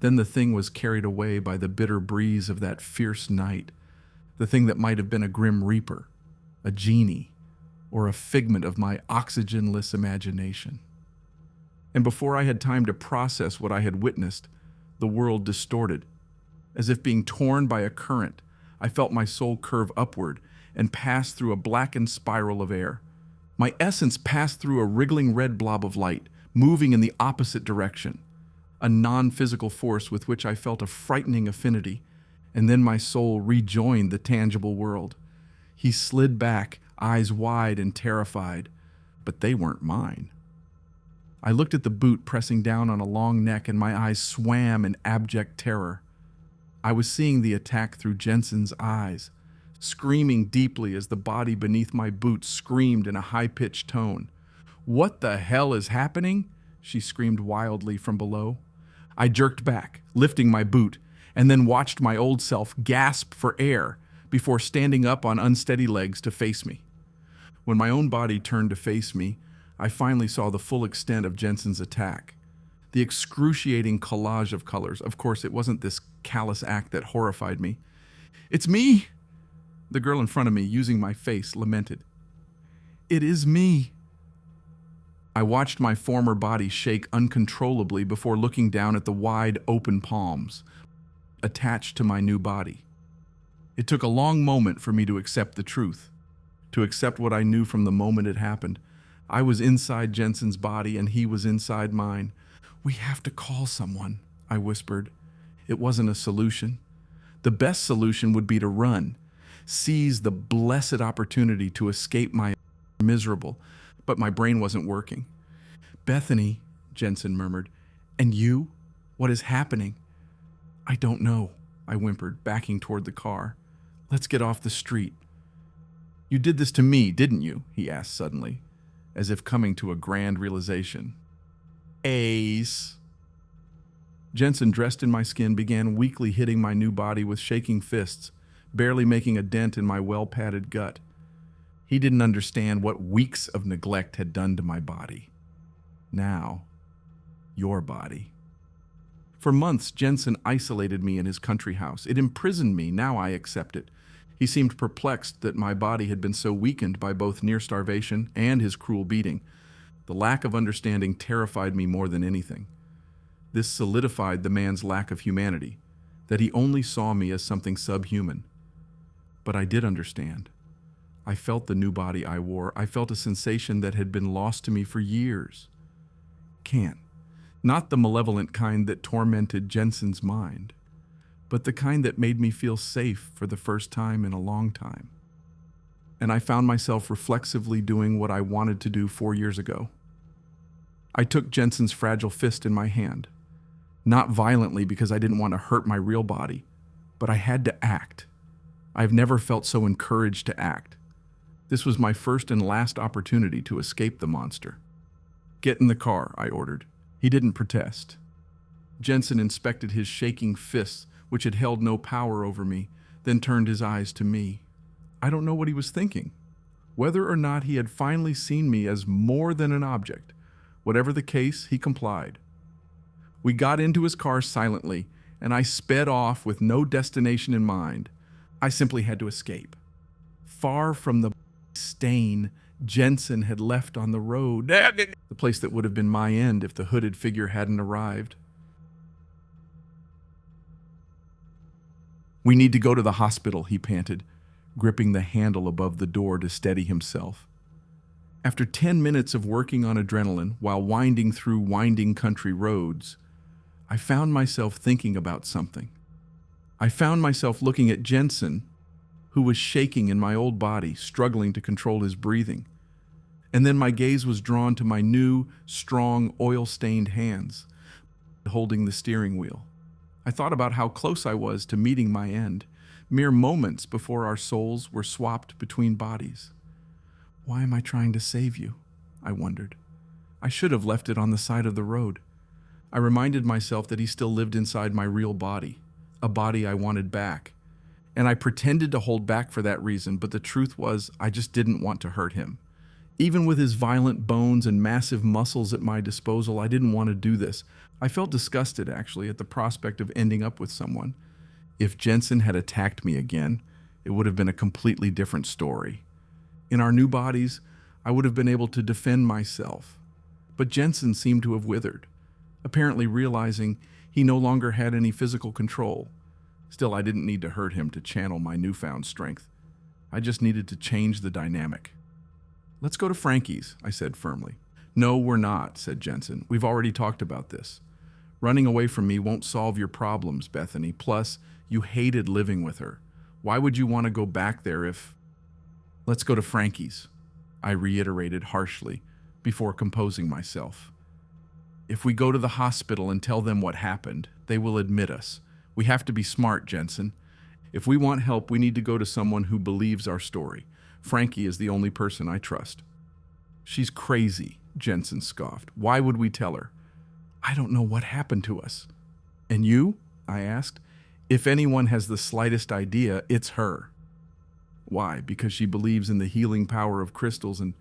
Then the thing was carried away by the bitter breeze of that fierce night. The thing that might have been a grim reaper, a genie, or a figment of my oxygenless imagination. And before I had time to process what I had witnessed, the world distorted. As if being torn by a current, I felt my soul curve upward and pass through a blackened spiral of air. My essence passed through a wriggling red blob of light, moving in the opposite direction, a non-physical force with which I felt a frightening affinity, and then my soul rejoined the tangible world. He slid back, eyes wide and terrified, but they weren't mine. I looked at the boot pressing down on a long neck, and my eyes swam in abject terror. I was seeing the attack through Jensen's eyes, screaming deeply as the body beneath my boot screamed in a high-pitched tone. "What the hell is happening?" she screamed wildly from below. I jerked back, lifting my boot, and then watched my old self gasp for air before standing up on unsteady legs to face me. When my own body turned to face me, I finally saw the full extent of Jensen's attack. The excruciating collage of colors. Of course, it wasn't this callous act that horrified me. "It's me!" The girl in front of me, using my face, lamented. "It is me." I watched my former body shake uncontrollably before looking down at the wide, open palms, attached to my new body. It took a long moment for me to accept the truth, to accept what I knew from the moment it happened. I was inside Jensen's body, and he was inside mine. "We have to call someone," I whispered. It wasn't a solution. The best solution would be to run, seize the blessed opportunity to escape my miserable, but my brain wasn't working. "Bethany," Jensen murmured. "And you? What is happening?" "I don't know," I whimpered, backing toward the car. "Let's get off the street." "You did this to me, didn't you?" he asked suddenly, as if coming to a grand realization. "Ace." Jensen, dressed in my skin, began weakly hitting my new body with shaking fists, barely making a dent in my well-padded gut. He didn't understand what weeks of neglect had done to my body. Now, your body. For months, Jensen isolated me in his country house. It imprisoned me. Now I accept it. He seemed perplexed that my body had been so weakened by both near starvation and his cruel beating. The lack of understanding terrified me more than anything. This solidified the man's lack of humanity, that he only saw me as something subhuman. But I did understand. I felt the new body I wore. I felt a sensation that had been lost to me for years. Can't. Not the malevolent kind that tormented Jensen's mind, but the kind that made me feel safe for the first time in a long time. And I found myself reflexively doing what I wanted to do 4 years ago. I took Jensen's fragile fist in my hand. Not violently because I didn't want to hurt my real body, but I had to act. I've never felt so encouraged to act. This was my first and last opportunity to escape the monster. "Get in the car," I ordered. He didn't protest. Jensen inspected his shaking fists, which had held no power over me, then turned his eyes to me. I don't know what he was thinking. Whether or not he had finally seen me as more than an object, whatever the case, he complied. We got into his car silently, and I sped off with no destination in mind. I simply had to escape. Far from the stain Jensen had left on the road, the place that would have been my end if the hooded figure hadn't arrived. "We need to go to the hospital," he panted, gripping the handle above the door to steady himself. After 10 minutes of working on adrenaline while winding through winding country roads, I found myself thinking about something. I found myself looking at Jensen, who was shaking in my old body, struggling to control his breathing. And then my gaze was drawn to my new, strong, oil-stained hands, holding the steering wheel. I thought about how close I was to meeting my end, mere moments before our souls were swapped between bodies. Why am I trying to save you? I wondered. I should have left it on the side of the road. I reminded myself that he still lived inside my real body, a body I wanted back. And I pretended to hold back for that reason, but the truth was I just didn't want to hurt him. Even with his violent bones and massive muscles at my disposal, I didn't want to do this. I felt disgusted, actually, at the prospect of ending up with someone. If Jensen had attacked me again, it would have been a completely different story. In our new bodies, I would have been able to defend myself. But Jensen seemed to have withered, apparently realizing he no longer had any physical control. Still, I didn't need to hurt him to channel my newfound strength. I just needed to change the dynamic. "Let's go to Frankie's," I said firmly. "No, we're not," said Jensen. "We've already talked about this. Running away from me won't solve your problems, Bethany. Plus, you hated living with her. Why would you want to go back there if—" "Let's go to Frankie's," I reiterated harshly before composing myself. "If we go to the hospital and tell them what happened, they will admit us. We have to be smart, Jensen. If we want help, we need to go to someone who believes our story. Frankie is the only person I trust." "She's crazy," Jensen scoffed. "Why would we tell her?" "I don't know what happened to us." "And you?" I asked. "If anyone has the slightest idea, it's her." "Why? Because she believes in the healing power of crystals and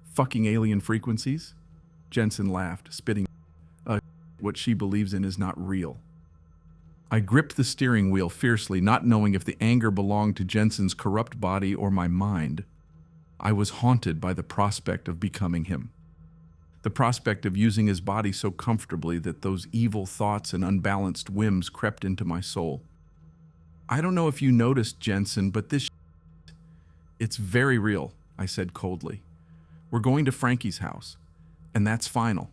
fucking alien frequencies?" Jensen laughed, spitting. What she believes in is not real." I gripped the steering wheel fiercely, not knowing if the anger belonged to Jensen's corrupt body or my mind. I was haunted by the prospect of becoming him. The prospect of using his body so comfortably that those evil thoughts and unbalanced whims crept into my soul. "I don't know if you noticed, Jensen, but it's very real," I said coldly. "We're going to Frankie's house, and that's final."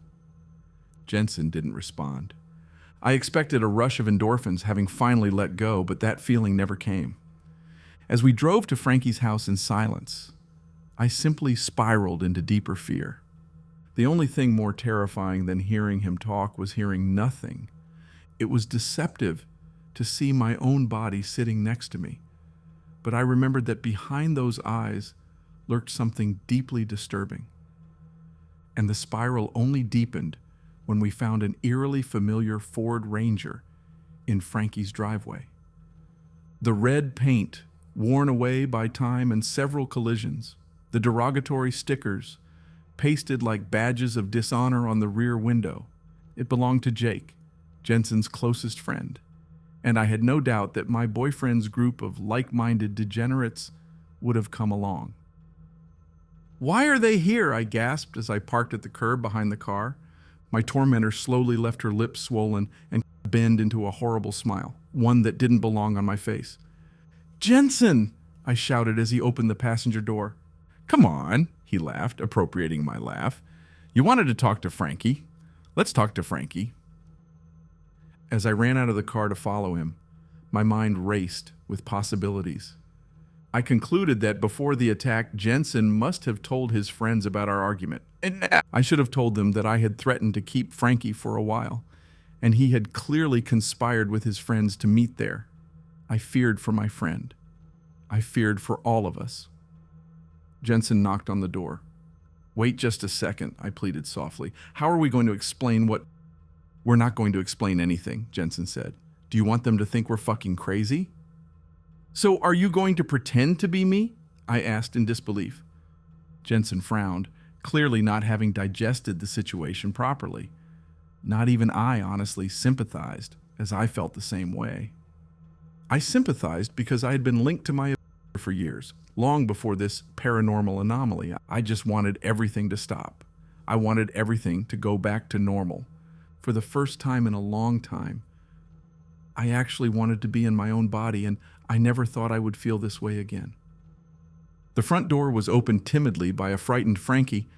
Jensen didn't respond. I expected a rush of endorphins having finally let go, but that feeling never came. As we drove to Frankie's house in silence, I simply spiraled into deeper fear. The only thing more terrifying than hearing him talk was hearing nothing. It was deceptive to see my own body sitting next to me, but I remembered that behind those eyes lurked something deeply disturbing. And the spiral only deepened when we found an eerily familiar Ford Ranger in Frankie's driveway. The red paint, worn away by time and several collisions, the derogatory stickers, pasted like badges of dishonor on the rear window. It belonged to Jake, Jensen's closest friend, and I had no doubt that my boyfriend's group of like-minded degenerates would have come along. "Why are they here?" I gasped as I parked at the curb behind the car. My tormentor slowly left her lips swollen and bend into a horrible smile, one that didn't belong on my face. "Jensen!" I shouted as he opened the passenger door. "Come on," he laughed, appropriating my laugh. "You wanted to talk to Frankie. Let's talk to Frankie." As I ran out of the car to follow him, my mind raced with possibilities. I concluded that before the attack, Jensen must have told his friends about our argument. I should have told them that I had threatened to keep Frankie for a while, and he had clearly conspired with his friends to meet there. I feared for my friend. I feared for all of us. Jensen knocked on the door. "Wait just a second," I pleaded softly. "How are we going to explain what—" "We're not going to explain anything," Jensen said. "Do you want them to think we're fucking crazy?" "So are you going to pretend to be me?" I asked in disbelief. Jensen frowned, clearly not having digested the situation properly. Not even I honestly sympathized, as I felt the same way. I sympathized because I had been linked to my for years, long before this paranormal anomaly. I just wanted everything to stop. I wanted everything to go back to normal. For the first time in a long time, I actually wanted to be in my own body, and I never thought I would feel this way again. The front door was opened timidly by a frightened Frankie,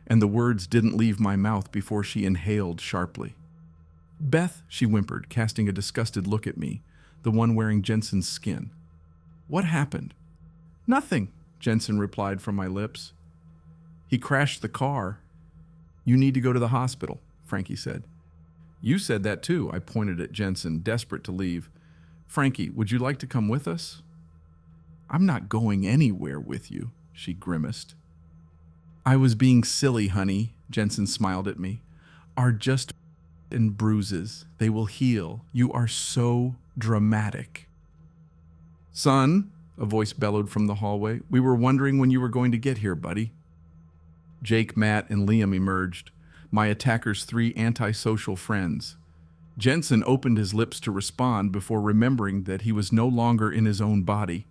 and the words didn't leave my mouth before she inhaled sharply. "Beth," she whimpered, casting a disgusted look at me, the one wearing Jensen's skin. "What happened?" "Nothing," Jensen replied from my lips. "He crashed the car." "You need to go to the hospital," Frankie said. "You said that too," I pointed at Jensen, desperate to leave. "Frankie, would you like to come with us?" "I'm not going anywhere with you," she grimaced. "I was being silly, honey," Jensen smiled at me. "Are just and bruises. They will heal. You are so dramatic." "Son," a voice bellowed from the hallway, "we were wondering when you were going to get here, buddy." Jake, Matt, and Liam emerged, my attacker's 3 antisocial friends. Jensen opened his lips to respond before remembering that he was no longer in his own body.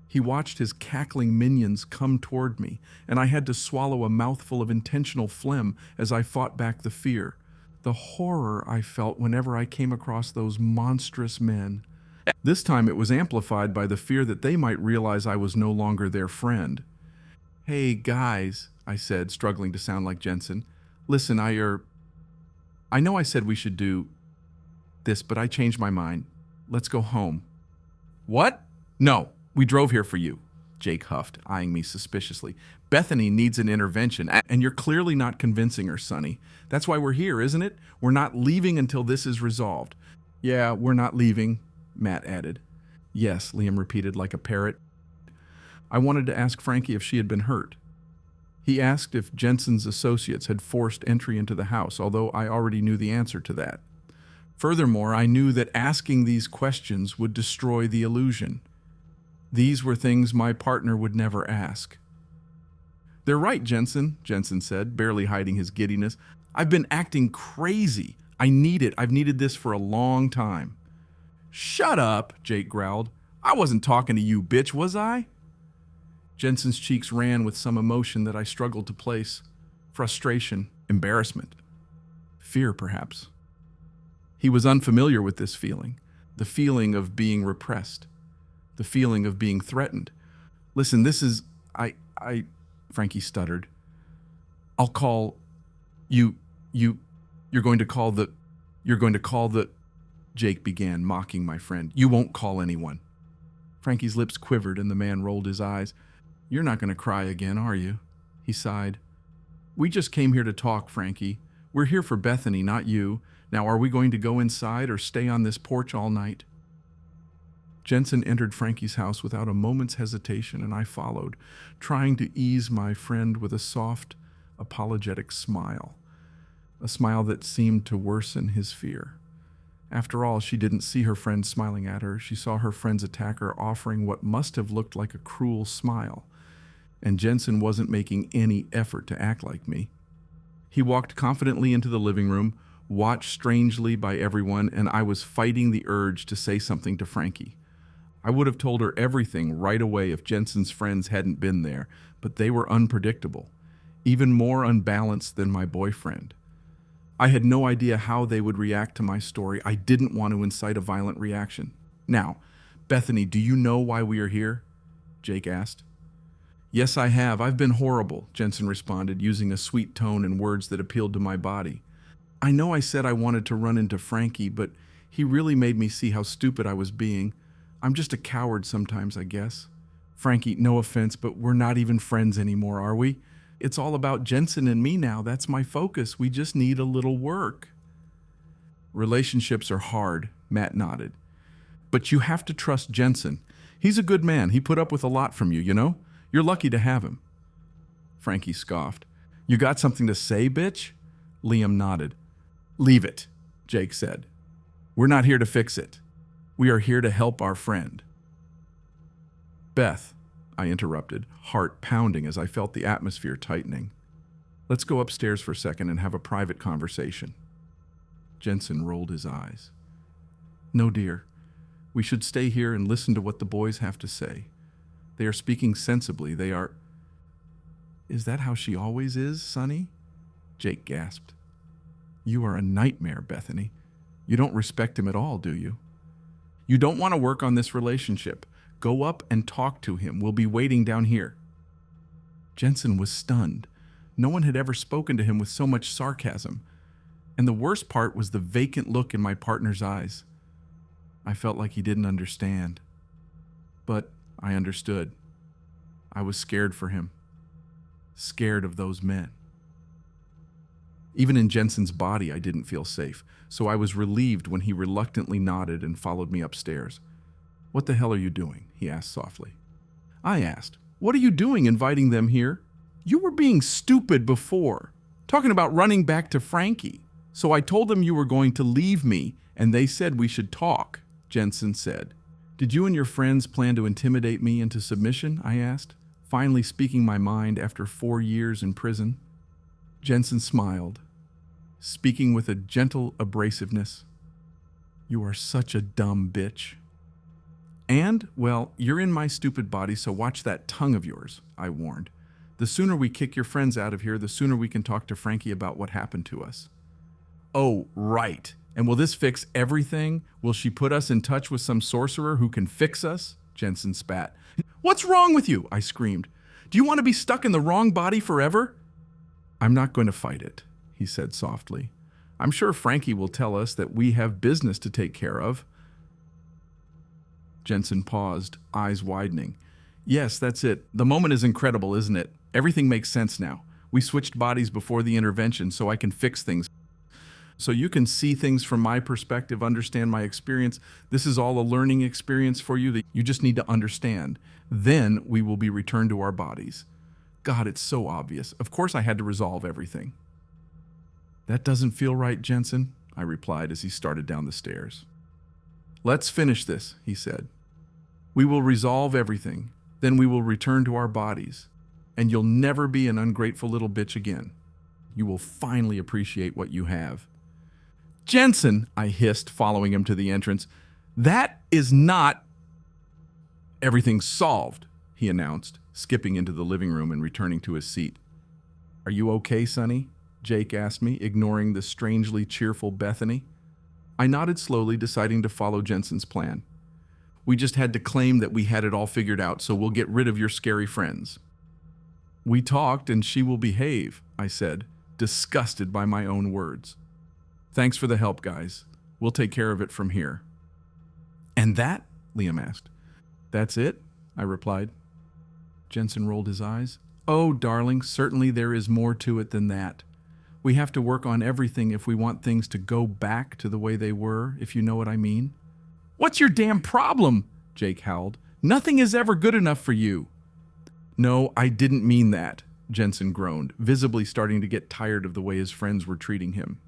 He watched his cackling minions come toward me, and I had to swallow a mouthful of intentional phlegm as I fought back the fear, the horror I felt whenever I came across those monstrous men. This time it was amplified by the fear that they might realize I was no longer their friend. "Hey, guys," I said, struggling to sound like Jensen. "Listen, I know I said we should do this, but I changed my mind. Let's go home." "What?" "No, we drove here for you," Jake huffed, eyeing me suspiciously. "Bethany needs an intervention, and you're clearly not convincing her, Sonny. That's why we're here, isn't it? We're not leaving until this is resolved." "Yeah, we're not leaving," Matt added. "Yes," Liam repeated like a parrot. I wanted to ask Frankie if she had been hurt. He asked if Jensen's associates had forced entry into the house, although I already knew the answer to that. Furthermore, I knew that asking these questions would destroy the illusion. These were things my partner would never ask. "They're right, Jensen," Jensen said, barely hiding his giddiness. "I've been acting crazy. I need it. I've needed this for a long time." "Shut up," Jake growled. "I wasn't talking to you, bitch, was I?" Jensen's cheeks ran with some emotion that I struggled to place. Frustration, embarrassment, fear, perhaps. He was unfamiliar with this feeling, the feeling of being repressed, the feeling of being threatened. "Listen, this is... Frankie stuttered. "I'll call... You're going to call the... Jake began, mocking my friend. "You won't call anyone." Frankie's lips quivered and the man rolled his eyes. "You're not going to cry again, are you?" He sighed. "We just came here to talk, Frankie. We're here for Bethany, not you. Now, are we going to go inside or stay on this porch all night?" Jensen entered Frankie's house without a moment's hesitation, and I followed, trying to ease my friend with a soft, apologetic smile, a smile that seemed to worsen his fear. After all, she didn't see her friend smiling at her. She saw her friend's attacker offering what must have looked like a cruel smile, and Jensen wasn't making any effort to act like me. He walked confidently into the living room, watched strangely by everyone, and I was fighting the urge to say something to Frankie. I would have told her everything right away if Jensen's friends hadn't been there, but they were unpredictable, even more unbalanced than my boyfriend. I had no idea how they would react to my story. I didn't want to incite a violent reaction. "Now, Bethany, do you know why we are here?" Jake asked. "Yes, I have. I've been horrible," Jensen responded, using a sweet tone and words that appealed to my body. "I know I said I wanted to run into Frankie, but he really made me see how stupid I was being. I'm just a coward sometimes, I guess. Frankie, no offense, but we're not even friends anymore, are we? It's all about Jensen and me now. That's my focus. We just need a little work. Relationships are hard, Matt nodded. But you have to trust Jensen. He's a good man. He put up with a lot from you, you know? You're lucky to have him. Frankie scoffed. You got something to say, bitch? Liam nodded. Leave it, Jake said. We're not here to fix it. We are here to help our friend. Beth, I interrupted, heart pounding as I felt the atmosphere tightening. Let's go upstairs for a second and have a private conversation. Jensen rolled his eyes. No, dear. We should stay here and listen to what the boys have to say. They are speaking sensibly. They are... Is that how she always is, Sonny? Jake gasped. You are a nightmare, Bethany. You don't respect him at all, do you? You don't want to work on this relationship. Go up and talk to him. We'll be waiting down here. Jensen was stunned. No one had ever spoken to him with so much sarcasm. And the worst part was the vacant look in my partner's eyes. I felt like he didn't understand. But I understood. I was scared for him. Scared of those men. Even in Jensen's body, I didn't feel safe, so I was relieved when he reluctantly nodded and followed me upstairs. What the hell are you doing? He asked softly. I asked, what are you doing inviting them here? You were being stupid before, talking about running back to Frankie. So I told them you were going to leave me, and they said we should talk, Jensen said. Did you and your friends plan to intimidate me into submission? I asked, finally speaking my mind after 4 years in prison. Jensen smiled, speaking with a gentle abrasiveness. You are such a dumb bitch. And, well, you're in my stupid body, so watch that tongue of yours, I warned. The sooner we kick your friends out of here, the sooner we can talk to Frankie about what happened to us. Oh, right. And will this fix everything? Will she put us in touch with some sorcerer who can fix us? Jensen spat. What's wrong with you? I screamed. Do you want to be stuck in the wrong body forever? I'm not going to fight it, he said softly. I'm sure Frankie will tell us that we have business to take care of. Jensen paused, eyes widening. Yes, that's it. The moment is incredible, isn't it? Everything makes sense now. We switched bodies before the intervention so I can fix things. So you can see things from my perspective, understand my experience. This is all a learning experience for you that you just need to understand. Then we will be returned to our bodies. God, it's so obvious. Of course I had to resolve everything. That doesn't feel right, Jensen, I replied as he started down the stairs. Let's finish this, he said. We will resolve everything. Then we will return to our bodies. And you'll never be an ungrateful little bitch again. You will finally appreciate what you have. Jensen, I hissed, following him to the entrance. That is not... Everything's solved, he announced, skipping into the living room and returning to his seat. Are you okay, Sonny? Jake asked me, ignoring the strangely cheerful Bethany. I nodded slowly, deciding to follow Jensen's plan. We just had to claim that we had it all figured out, so we'll get rid of your scary friends. We talked, and she will behave, I said, disgusted by my own words. Thanks for the help, guys. We'll take care of it from here. And that? Liam asked. That's it? I replied. Jensen rolled his eyes. Oh, darling, certainly there is more to it than that. We have to work on everything if we want things to go back to the way they were, if you know what I mean. What's your damn problem? Jake howled. Nothing is ever good enough for you. No, I didn't mean that, Jensen groaned, visibly starting to get tired of the way his friends were treating him.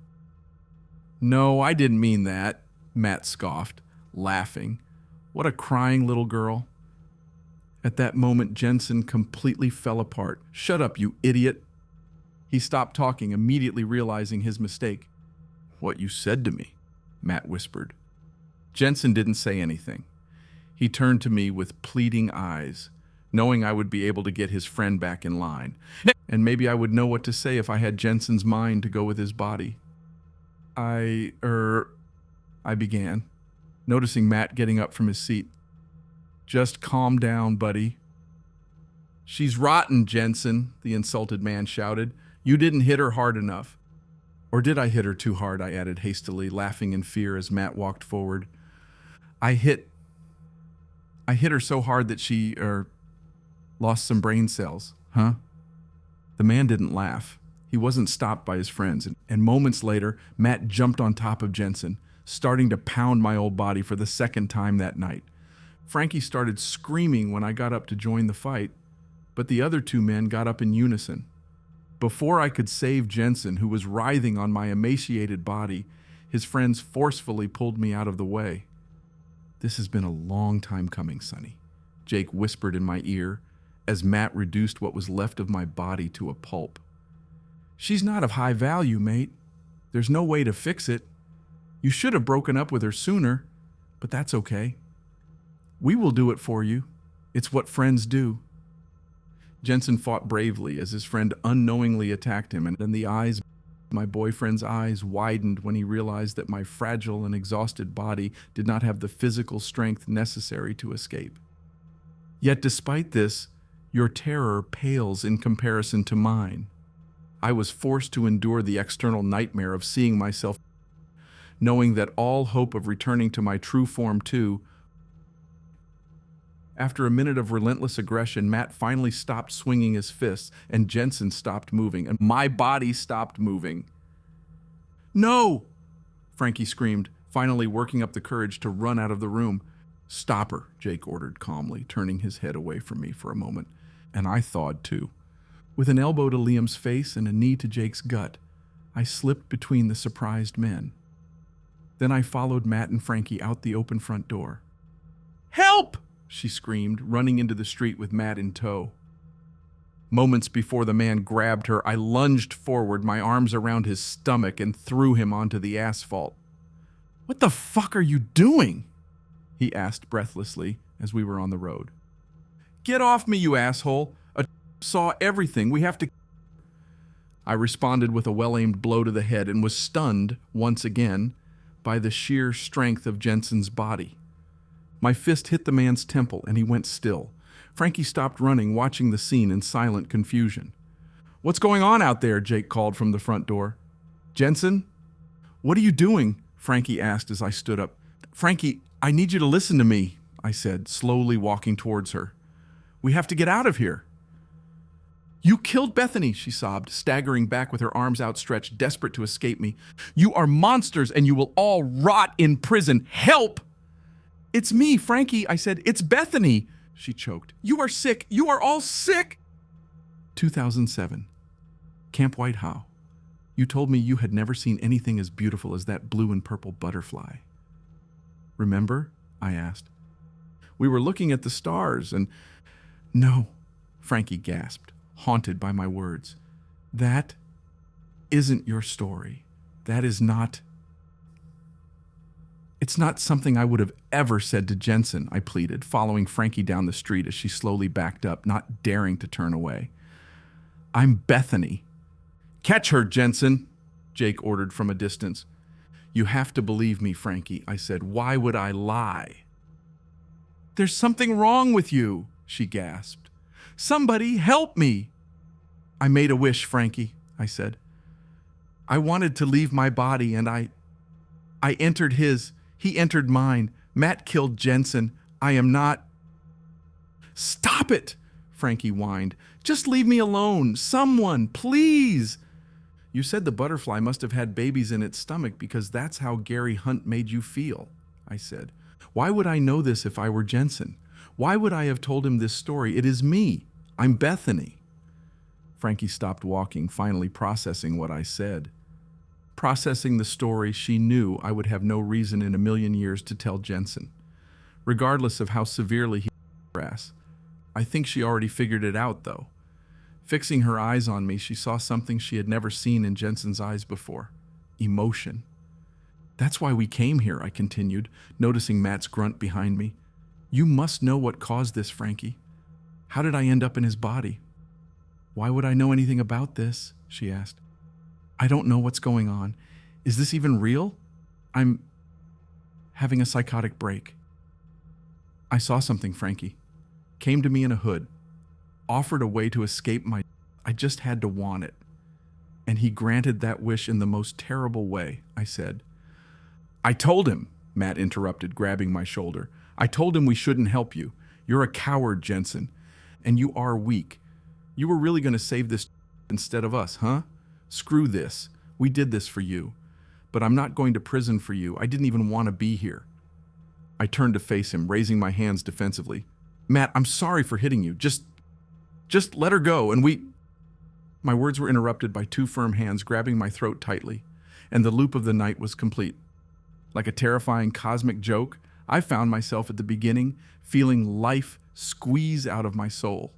No, I didn't mean that, Matt scoffed, laughing. What a crying little girl. At that moment, Jensen completely fell apart. Shut up, you idiot. He stopped talking, immediately realizing his mistake. What you said to me, Matt whispered. Jensen didn't say anything. He turned to me with pleading eyes, knowing I would be able to get his friend back in line. And maybe I would know what to say if I had Jensen's mind to go with his body. I began, noticing Matt getting up from his seat. Just calm down, buddy. She's rotten, Jensen, the insulted man shouted. You didn't hit her hard enough. Or did I hit her too hard, I added hastily, laughing in fear as Matt walked forward. I hit her so hard that she, lost some brain cells, huh? The man didn't laugh. He wasn't stopped by his friends, and moments later, Matt jumped on top of Jensen, starting to pound my old body for the second time that night. Frankie started screaming when I got up to join the fight, but the other two men got up in unison. Before I could save Jensen, who was writhing on my emaciated body, his friends forcefully pulled me out of the way. "This has been a long time coming, Sonny," Jake whispered in my ear as Matt reduced what was left of my body to a pulp. "She's not of high value, mate. There's no way to fix it. You should have broken up with her sooner, but that's okay. We will do it for you. It's what friends do." Jensen fought bravely as his friend unknowingly attacked him, and then my boyfriend's eyes widened when he realized that my fragile and exhausted body did not have the physical strength necessary to escape. Yet despite this, your terror pales in comparison to mine. I was forced to endure the external nightmare of seeing myself, knowing that all hope of returning to my true form too. After a minute of relentless aggression, Matt finally stopped swinging his fists, and Jensen stopped moving, and my body stopped moving. "No!" Frankie screamed, finally working up the courage to run out of the room. "Stop her," Jake ordered calmly, turning his head away from me for a moment, and I thawed too. With an elbow to Liam's face and a knee to Jake's gut, I slipped between the surprised men. Then I followed Matt and Frankie out the open front door. "Help!" she screamed, running into the street with Matt in tow. Moments before the man grabbed her, I lunged forward, my arms around his stomach, and threw him onto the asphalt. "What the fuck are you doing?" he asked breathlessly as we were on the road. "Get off me, you asshole! A saw everything. We have to..." I responded with a well-aimed blow to the head and was stunned, once again, by the sheer strength of Jensen's body. My fist hit the man's temple, and he went still. Frankie stopped running, watching the scene in silent confusion. "What's going on out there?" Jake called from the front door. "Jensen? What are you doing?" Frankie asked as I stood up. "Frankie, I need you to listen to me," I said, slowly walking towards her. "We have to get out of here." "You killed Bethany," she sobbed, staggering back with her arms outstretched, desperate to escape me. "You are monsters, and you will all rot in prison. Help!" "It's me, Frankie," I said. "It's Bethany," she choked. "You are sick. You are all sick." 2007. Camp White Howe. You told me you had never seen anything as beautiful as that blue and purple butterfly. "Remember?" I asked. "We were looking at the stars and..." "No," Frankie gasped, haunted by my words. "That isn't your story. That is not..." "It's not something I would have ever said to Jensen," I pleaded, following Frankie down the street as she slowly backed up, not daring to turn away. "I'm Bethany." "Catch her, Jensen," Jake ordered from a distance. "You have to believe me, Frankie," I said. "Why would I lie?" "There's something wrong with you," she gasped. "Somebody help me." "I made a wish, Frankie," I said. "I wanted to leave my body, and I entered his. He entered mine. Matt killed Jensen. I am not..." "Stop it," Frankie whined. "Just leave me alone. Someone, please." "You said the butterfly must have had babies in its stomach because that's how Gary Hunt made you feel," I said. "Why would I know this if I were Jensen? Why would I have told him this story? It is me. I'm Bethany." Frankie stopped walking, finally processing what I said. Processing the story she knew I would have no reason in a million years to tell Jensen. Regardless of how severely he harassed. I think she already figured it out, though. Fixing her eyes on me, she saw something she had never seen in Jensen's eyes before. Emotion. "That's why we came here," I continued, noticing Matt's grunt behind me. "You must know what caused this, Frankie. How did I end up in his body?" "Why would I know anything about this?" she asked. "I don't know what's going on. Is this even real? I'm having a psychotic break." "I saw something, Frankie. Came to me in a hood. Offered a way to escape my... I just had to want it. And he granted that wish in the most terrible way," I said. "I told him," Matt interrupted, grabbing my shoulder. "I told him we shouldn't help you. You're a coward, Jensen. And you are weak. You were really going to save this..." instead of us, huh? Screw this. We did this for you. But I'm not going to prison for you. I didn't even want to be here. I turned to face him, raising my hands defensively. Matt, I'm sorry for hitting you. Just let her go, and we... My words were interrupted by two firm hands grabbing my throat tightly, and the loop of the night was complete. Like a terrifying cosmic joke, I found myself at the beginning feeling life squeeze out of my soul.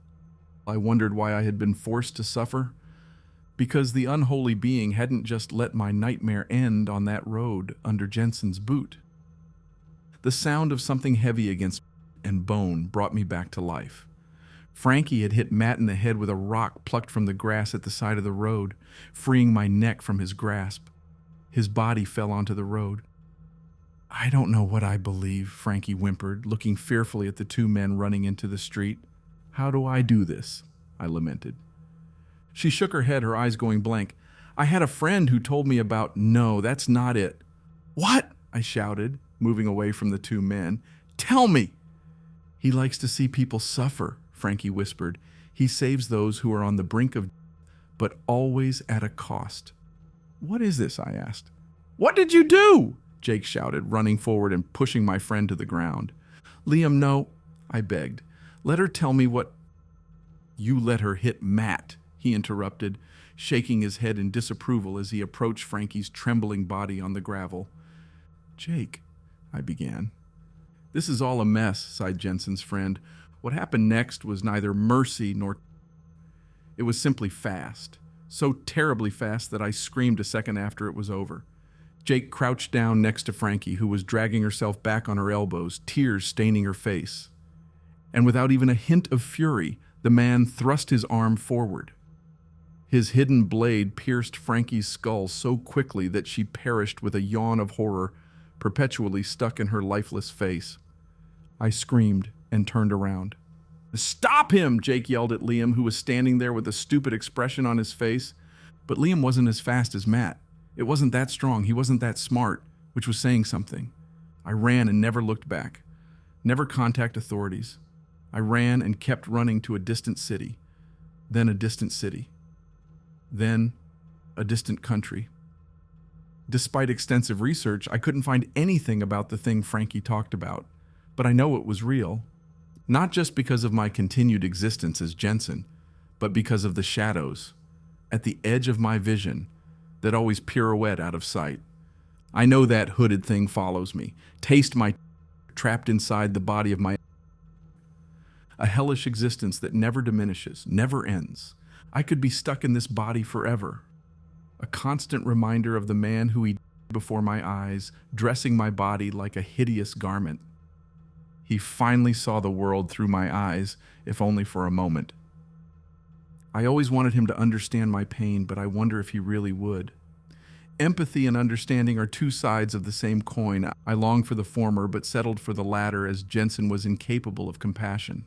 I wondered why I had been forced to suffer, because the unholy being hadn't just let my nightmare end on that road under Jensen's boot. The sound of something heavy against and bone brought me back to life. Frankie had hit Matt in the head with a rock plucked from the grass at the side of the road, freeing my neck from his grasp. His body fell onto the road. I don't know what I believe, Frankie whimpered, looking fearfully at the two men running into the street. How do I do this? I lamented. She shook her head, her eyes going blank. I had a friend who told me about... No, that's not it. What? I shouted, moving away from the two men. Tell me! He likes to see people suffer, Frankie whispered. He saves those who are on the brink of... but always at a cost. What is this? I asked. What did you do? Jake shouted, running forward and pushing my friend to the ground. Liam, no, I begged. Let her tell me what... You let her hit Matt, he interrupted, shaking his head in disapproval as he approached Frankie's trembling body on the gravel. Jake, I began. This is all a mess, sighed Jensen's friend. What happened next was neither mercy nor... It was simply fast. So terribly fast that I screamed a second after it was over. Jake crouched down next to Frankie, who was dragging herself back on her elbows, tears staining her face. And without even a hint of fury, the man thrust his arm forward. His hidden blade pierced Frankie's skull so quickly that she perished with a yawn of horror, perpetually stuck in her lifeless face. I screamed and turned around. Stop him! Jake yelled at Liam, who was standing there with a stupid expression on his face. But Liam wasn't as fast as Matt. It wasn't that strong, he wasn't that smart, which was saying something. I ran and never looked back. Never contact authorities. I ran and kept running to a distant city. Then a distant city. Then a distant country. Despite extensive research, I couldn't find anything about the thing Frankie talked about. But I know it was real. Not just because of my continued existence as Jensen, but because of the shadows, at the edge of my vision, that always pirouette out of sight. I know that hooded thing follows me, taste my trapped inside the body of my... A hellish existence that never diminishes, never ends. I could be stuck in this body forever. A constant reminder of the man who he before my eyes, dressing my body like a hideous garment. He finally saw the world through my eyes, if only for a moment. I always wanted him to understand my pain, but I wonder if he really would. Empathy and understanding are two sides of the same coin. I longed for the former, but settled for the latter as Jensen was incapable of compassion,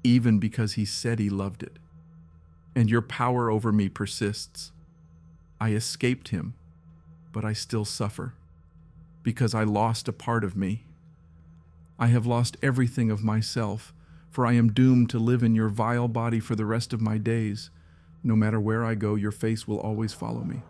even because he said he loved it. And your power over me persists. I escaped him, but I still suffer, because I lost a part of me. I have lost everything of myself, for I am doomed to live in your vile body for the rest of my days. No matter where I go, your face will always follow me.